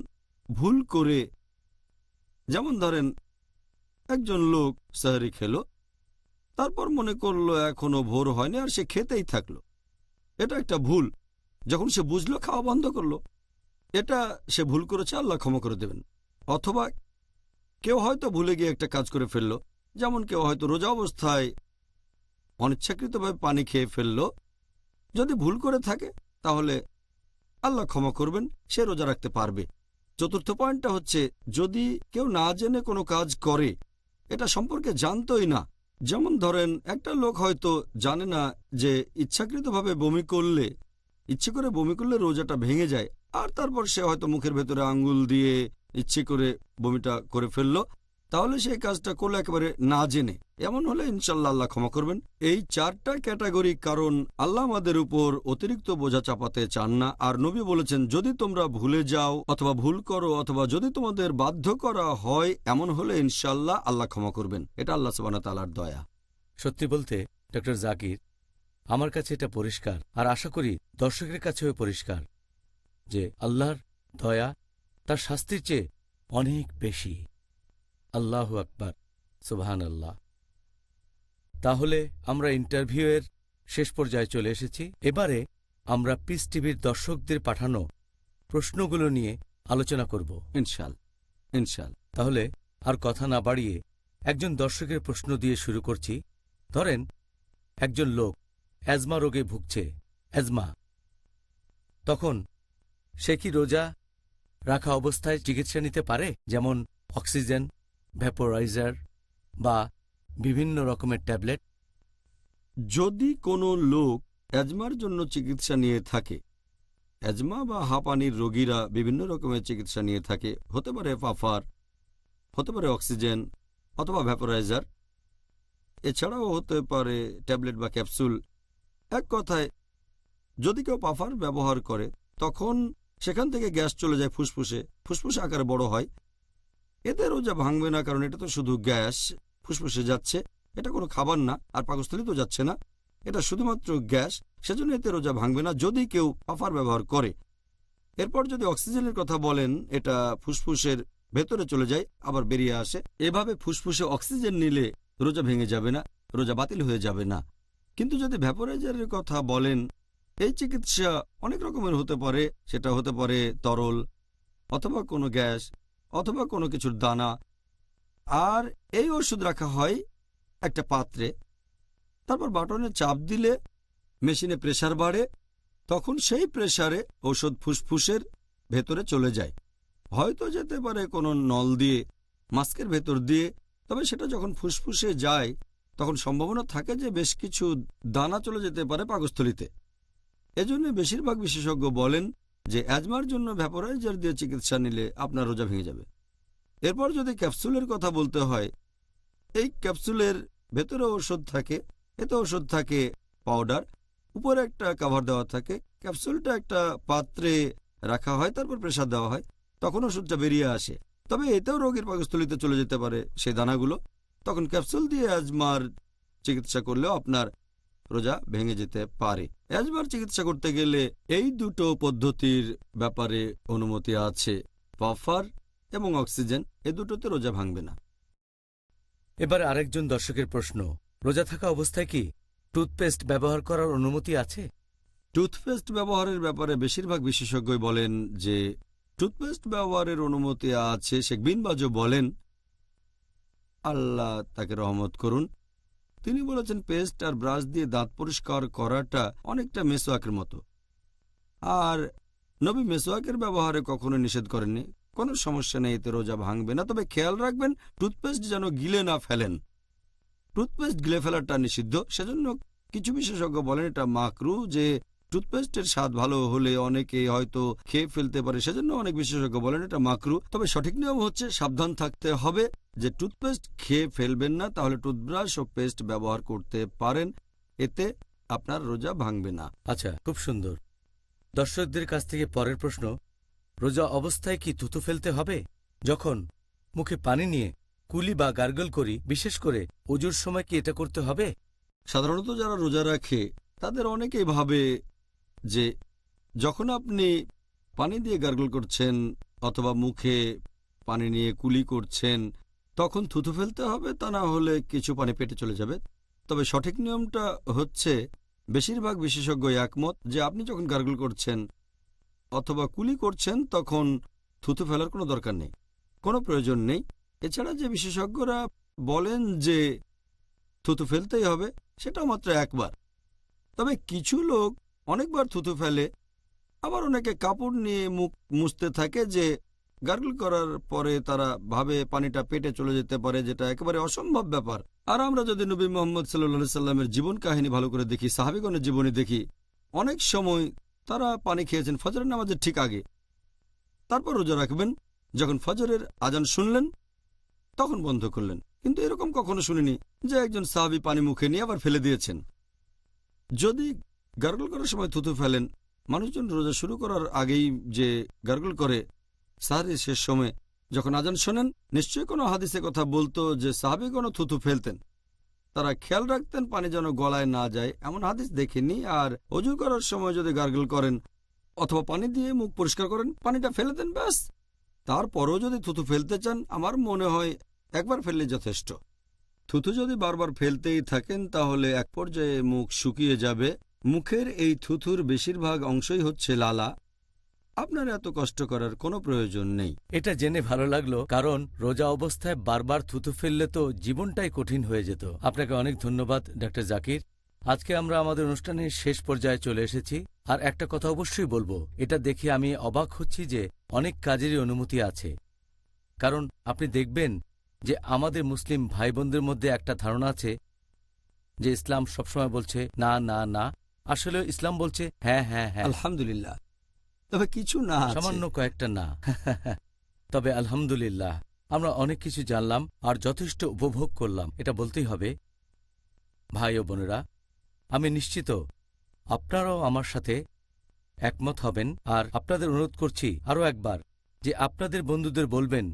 [SPEAKER 4] ভুল করে, যেমন ধরেন একজন লোক সাহরি খেলো, তারপর মনে করলো এখনো ভোর হয়নি আর সে খেতেই থাকলো, এটা একটা ভুল। যখন সে বুঝলো খাওয়া বন্ধ করলো, এটা সে ভুল করেছে, আল্লাহ ক্ষমা করে দেবেন। অথবা কেউ হয়তো ভুলে গিয়ে একটা কাজ করে ফেললো, যেমন কেউ হয়তো রোজা অবস্থায় অনিচ্ছাকৃতভাবে পানি খেয়ে ফেললো, যদি ভুল করে থাকে তাহলে আল্লাহ ক্ষমা করবেন, সে রোজা রাখতে পারবে। 4র্থ পয়েন্টটা হচ্ছে যদি কেউ না জেনে কোনো কাজ করে, এটা সম্পর্কে জানতোই না, যেমন ধরেন একটা লোক হয়তো জানে না যে ইচ্ছাকৃতভাবে বমি করলে, ইচ্ছে করে বমি করলে রোজাটা ভেঙে যায়, আর তারপর সে হয়তো মুখের ভেতরে আঙ্গুল দিয়ে ইচ্ছে করে বমিটা করে ফেললো, তাহলে সেই কাজটা করলো একেবারে না জেনে। এমন হলে ইনশাল্লাহ আল্লাহ ক্ষমা করবেন। এই 4টা ক্যাটাগরি, কারণ আল্লাহ আমাদের উপর অতিরিক্ত বোঝা চাপাতে চান না। আর নবী বলেছেন যদি তোমরা ভুলে যাও অথবা ভুল করো অথবা যদি তোমাদের বাধ্য করা হয়, এমন হলে ইনশাল্লাহ আল্লাহ ক্ষমা করবেন। এটা আল্লাহ সুবহানাহু ওয়া তাআলার দয়া।
[SPEAKER 3] সত্যি বলতে ডক্টর জাকির, আমার কাছে এটা পরিষ্কার, আর আশা করি দর্শকের কাছেও পরিষ্কার, যে আল্লাহর দয়া তার শাস্তির চেয়ে অনেক বেশি। আল্লাহু আকবার, সুবহানাল্লাহ। তাহলে আমরা ইন্টারভিউয়ের শেষ পর্যায়ে চলে এসেছি। এবারে আমরা পিস টিভির দর্শকদের পাঠানো প্রশ্নগুলো নিয়ে আলোচনা করব
[SPEAKER 4] ইনশাল।
[SPEAKER 3] তাহলে আর কথা না বাড়িয়ে একজন দর্শকের প্রশ্ন দিয়ে শুরু করছি। ধরেন একজন লোক অ্যাজমা রোগে ভুগছে, অ্যাজমা, তখন সে কি রোজা রাখা অবস্থায় চিকিৎসা নিতে পারে, যেমন অক্সিজেন, ভ্যাপোরাইজার বা বিভিন্ন রকমের ট্যাবলেট?
[SPEAKER 4] যদি কোনো লোক অ্যাজমার জন্য চিকিৎসা নিয়ে থাকে, অ্যাজমা বা হাঁপানির রোগীরা বিভিন্ন রকমের চিকিৎসা নিয়ে থাকে, হতে পারে পাফার, হতে পারে অক্সিজেন অথবা ভ্যাপোরাইজার, এছাড়াও হতে পারে ট্যাবলেট বা ক্যাপসুল। এক কথায়, যদি কেউ পাফার ব্যবহার করে তখন সেখান থেকে গ্যাস চলে যায় ফুসফুসে, ফুসফুসে আকারে বড় হয়। এতে রোজা ভাঙবে না, কারণ এটা তো শুধু গ্যাস ফুসফুসে যাচ্ছে, এটা কোনো খাবার না, আর পাকস্থলী তো যাচ্ছে না, এটা শুধুমাত্র গ্যাস, সেজন্য এতে রোজা ভাঙবে না যদি কেউ পাফার ব্যবহার করে। এরপর যদি অক্সিজেনের কথা বলেন, এটা ফুসফুসের ভেতরে চলে যায় আবার বেরিয়ে আসে, এভাবে ফুসফুসে অক্সিজেন নিলে রোজা ভেঙে যাবে না, রোজা বাতিল হয়ে যাবে না। কিন্তু যদি ভ্যাপোরাইজারের কথা বলেন, এই চিকিৎসা অনেক রকমের হতে পারে, সেটা হতে পারে তরল অথবা কোনো গ্যাস অথবা কোনো কিছুর দানা, আর এই ওষুধ রাখা হয় একটা পাত্রে, তারপর বাটনে চাপ দিলে মেশিনে প্রেসার বাড়ে, তখন সেই প্রেসারে ওষুধ ফুসফুসের ভেতরে চলে যায়, হয়তো যেতে পারে কোনো নল দিয়ে, মাস্কের ভেতর দিয়ে, তবে সেটা যখন ফুসফুসে যায় তখন সম্ভাবনা থাকে যে বেশ কিছু দানা চলে যেতে পারে পাকস্থলীতে। এজন্য বেশিরভাগ বিশেষজ্ঞ বলেন যে অ্যাজমার জন্য ভ্যাপোরাইজার দিয়ে চিকিৎসা নিলে আপনার রোজা ভেঙে যাবে। এরপর যদি ক্যাপসুলের কথা বলতে হয়, এই ক্যাপসুলের ভেতরে ওষুধ থাকে, এতে ওষুধ থাকে পাউডার, উপরে একটা কভার দেওয়া থাকে, ক্যাপসুলটা একটা পাত্রে রাখা হয়, তারপর প্রেসার দেওয়া হয়, তখন ওষুধটা বেরিয়ে আসে। তবে এতেও রোগীর পাকস্থলীতে চলে যেতে পারে সেই দানাগুলো, তখন ক্যাপসুল দিয়ে অ্যাজমার চিকিৎসা করলেও আপনার রোজা ভেঙে যেতে পারে। অ্যাজমার চিকিৎসা করতে গেলে এই দুটো পদ্ধতির ব্যাপারে অনুমতি আছে, পাফার এবং অক্সিজেন, এ দুটোতে রোজা ভাঙবে না।
[SPEAKER 3] এবার আরেকজন দর্শকের প্রশ্ন, রোজা থাকা অবস্থায় কি টুথপেস্ট ব্যবহার করার অনুমতি আছে?
[SPEAKER 4] টুথপেস্ট ব্যবহারের ব্যাপারে বেশিরভাগ বিশেষজ্ঞই বলেন যে টুথপেস্ট ব্যবহারের অনুমতি আছে। শেখ বিন বাজও বলেন, আল্লাহ তাকে রহমত করুন, তিনি বলেছেন পেস্ট আর ব্রাশ দিয়ে দাঁত পরিষ্কার করাটা অনেকটা মেসোয়াকের মতো, আর নবী মেসোয়াকের ব্যবহারে কখনো নিষেধ করেননি। কোনো সমস্যা নেই, এতে রোজা ভাঙবে না, তবে খেয়াল রাখবেন টুথপেস্ট যেন গিলে না ফেলেন। টুথপেস্ট গিলে ফেলাটা নিষিদ্ধ, সেজন্য কিছু বিশেষজ্ঞ বলেন এটা মাকরু, যে টুথপেস্টের স্বাদ ভালো হলে অনেকে হয়তো খেয়ে ফেলতে পারে, সেজন্য অনেক বিশেষজ্ঞ বলেন এটা মাকরু। তবে সঠিক নিয়ম হচ্ছে সাবধান থাকতে হবে যে টুথপেস্ট খেয়ে ফেলবেন না, তাহলে টুথব্রাশ ও পেস্ট ব্যবহার করতে পারেন, এতে আপনার রোজা ভাঙবে না।
[SPEAKER 3] আচ্ছা, খুব সুন্দর। দর্শকদের কাছ থেকে পরের প্রশ্ন, রোজা অবস্থায় কি থুতু ফেলতে হবে? যখন মুখে পানি নিয়ে কুলি বা গার্গল করি, বিশেষ করে ওজুর সময় কি এটা করতে হবে?
[SPEAKER 4] সাধারণত যারা রোজা রাখে তাদের অনেকেই ভাবে যে যখন আপনি পানি দিয়ে গার্গল করছেন অথবা মুখে পানি নিয়ে কুলি করছেন তখন থুতু ফেলতে হবে, তা না হলে কিছু পানি পেটে চলে যাবে। তবে সঠিক নিয়মটা হচ্ছে, বেশিরভাগ বিশেষজ্ঞ একমত যে আপনি যখন গার্গল করছেন অথবা কুলি করছেন তখন থুতু ফেলার কোনো দরকার নেই, কোনো প্রয়োজন নেই। এছাড়া যে বিশেষজ্ঞরা বলেন যে থুতু ফেলতেই হবে, সেটাও মাত্র একবার। তবে কিছু লোক অনেকবার থুতু ফেলে, আবার অনেকে কাপড় নিয়ে মুখ মুছতে থাকে যে গার্গল করার পরে তারা ভাবে পানিটা পেটে চলে যেতে পারে, যেটা একেবারে অসম্ভব ব্যাপার। আর আমরা যদি নবী মুহাম্মদ সাল্লাল্লাহু সাল্লামের জীবন কাহিনী ভালো করে দেখি, সাহাবীগণের জীবনী দেখি, অনেক সময় তারা পানি খেয়েছেন ফজরের নামাজের ঠিক আগে, তারপর রোজা রাখবেন, যখন ফজরের আজান শুনলেন তখন বন্ধ করলেন। কিন্তু এরকম কখনো শুনিনি যে একজন সাহাবী পানি মুখে নিয়ে আবার ফেলে দিয়েছেন। যদি গার্গল করার সময় থুতু ফেলেন, মানুষজন রোজা শুরু করার আগেই যে গার্গল করে সাহারির শেষ সময় যখন আজান শোনেন, নিশ্চয়ই কোনো হাদিসে কথা বলতো যে সাহাবীগণ থুতু ফেলতেন, তারা খেয়াল রাখতেন পানি যেন গলায় না যায়, এমন হাদিস দেখিনি। আর অজু করার সময় যদি গার্গল করেন অথবা পানি দিয়ে মুখ পরিষ্কার করেন, পানিটা ফেলে দেন ব্যাস। তারপরও যদি থুতু ফেলতে চান, আমার মনে হয় একবার ফেললে যথেষ্ট। থুতু যদি বারবার ফেলতেই থাকেন তাহলে এক পর্যায়ে মুখ শুকিয়ে যাবে। মুখের এই থুথুর বেশিরভাগ অংশই হচ্ছে লালা, আপনার এত কষ্ট করার কোনো প্রয়োজন নেই।
[SPEAKER 3] এটা জেনে ভালো লাগলো, কারণ রোজা অবস্থায় বারবার থুতু ফেললে তো জীবনটাই কঠিন হয়ে যেত। আপনাকে অনেক ধন্যবাদ ডক্টর জাকির। আজকে আমরা আমাদের অনুষ্ঠানের শেষ পর্যায়ে চলে এসেছি। আর একটা কথা অবশ্যই বলবো, এটা দেখে আমি অবাক হচ্ছি যে অনেক কাজেরই অনুমতি আছে। কারণ আপনি দেখবেন যে আমাদের মুসলিম ভাই বোনদের মধ্যে একটা ধারণা আছে যে ইসলাম সবসময় বলছে না না না, আসলে ইসলাম বলছে হ্যাঁ হ্যাঁ হ্যাঁ।
[SPEAKER 4] আলহামদুলিল্লাহ, তবে কিছু না,
[SPEAKER 3] সামান্য কয়েকটা না। তবে আলহামদুলিল্লাহ আমরা অনেক কিছু জানলাম আর যথেষ্ট উপভোগ করলাম, এটা বলতেই হবে। ভাই ও বোনেরা, আমি নিশ্চিত আপনারাও আমার সাথে একমত হবেন। আর আপনাদের অনুরোধ করছি আরও একবার যে আপনাদের বন্ধুদের বলবেন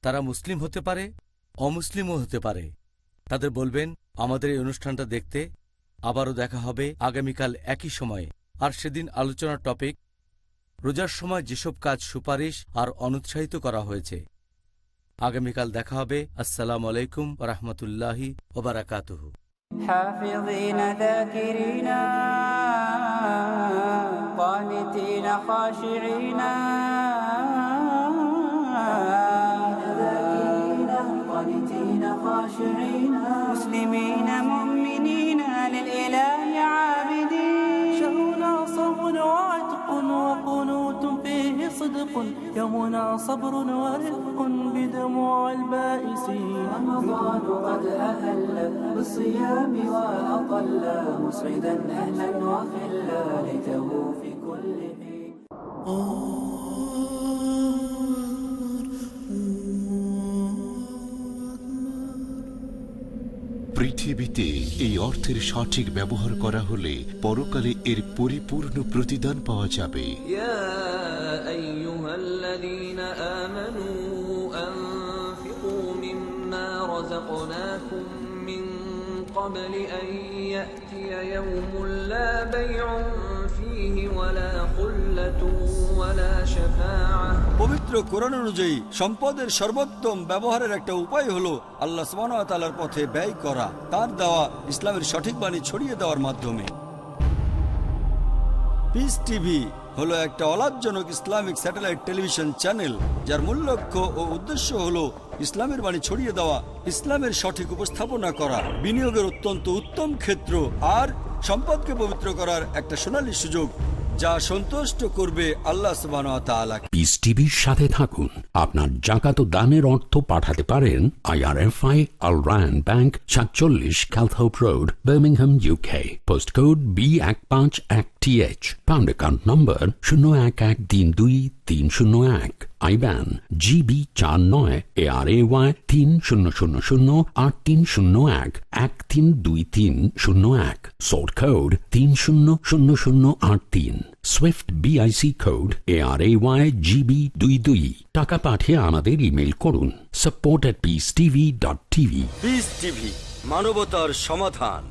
[SPEAKER 3] তারা মুসলিম হতে পারে, অমুসলিমও হতে পারে। তাদের বলবেন আমাদের এই অনুষ্ঠানটা দেখতে। আবারও দেখা হবে আগামীকাল একই সময়ে। আর সেদিন আলোচনার টপিক রোজার সময় যেসব কাজ সুপারিশ আর অনুৎসাহিত করা হয়েছে। আগামীকাল দেখা হবে। আসসালামু আলাইকুম ওয়া রাহমাতুল্লাহি ওয়া বারাকাতুহু।
[SPEAKER 2] حافظين ذاكرين قانتين خاشعين قانتين خاشعين مسلمين مؤمنين للإله عابدين شهرنا صوم وعتق وقنوت فيه صدق يومنا صبر ورفق بدموع البائسين رمضان قد أهل بالصيام وأطل مسعدا أهلا وخلا ليته في كل حين
[SPEAKER 17] পৃথিবীতে এই অর্থের সঠিক ব্যবহার করা হলে পরকালে এর পরিপূর্ণ প্রতিদান পাওয়া যাবে।
[SPEAKER 2] يا أيها الذين آمنوا أنفقوا مما رزقناكم من قبل أن يأتي يوم لا بيع فيه ولا خلة ولا شفاعة।
[SPEAKER 4] পবিত্র কোরআন অনুযায়ী সম্পদের সর্বোত্তম ব্যবহারের একটা উপায় হলো আল্লাহ সুবহানাহু ওয়া তাআলার পথে ব্যয় করা, তার দেওয়া ইসলামের সঠিক বাণী ছড়িয়ে দেওয়ার মাধ্যমে। পিস টিভি হলো একটা অলাভজনক ইসলামিক স্যাটেলাইট টেলিভিশন চ্যানেল, যার মূল লক্ষ্য ও উদ্দেশ্য হলো ইসলামের বাণী ছড়িয়ে দেওয়া, ইসলামের সঠিক উপস্থাপনা করা, বিনিয়োগের অত্যন্ত উত্তম ক্ষেত্র আর সম্পদকে পবিত্র করার একটা সোনালী সুযোগ, যা সন্তুষ্ট করবে আল্লাহ সুবহানাহু ওয়া তাআলাকে।
[SPEAKER 1] পিস টিভির সাথে থাকুন। আপনার জাকাত ও দানের অর্থ পাঠাতে পারেন IRFI Al Rand Bank 47 Calthorpe Road, Birmingham, UK. Postcode B151TH. Pound account number 01132301. IBAN GB49 ARAY 30008301 132301. Sort code 300083. Swift BIC code ARAY GB22. টাকা পাঠিয়ে আমাদের ইমেল করুন support@peacetv.tv।
[SPEAKER 4] পিস টিভি, মানবতার সমাধান।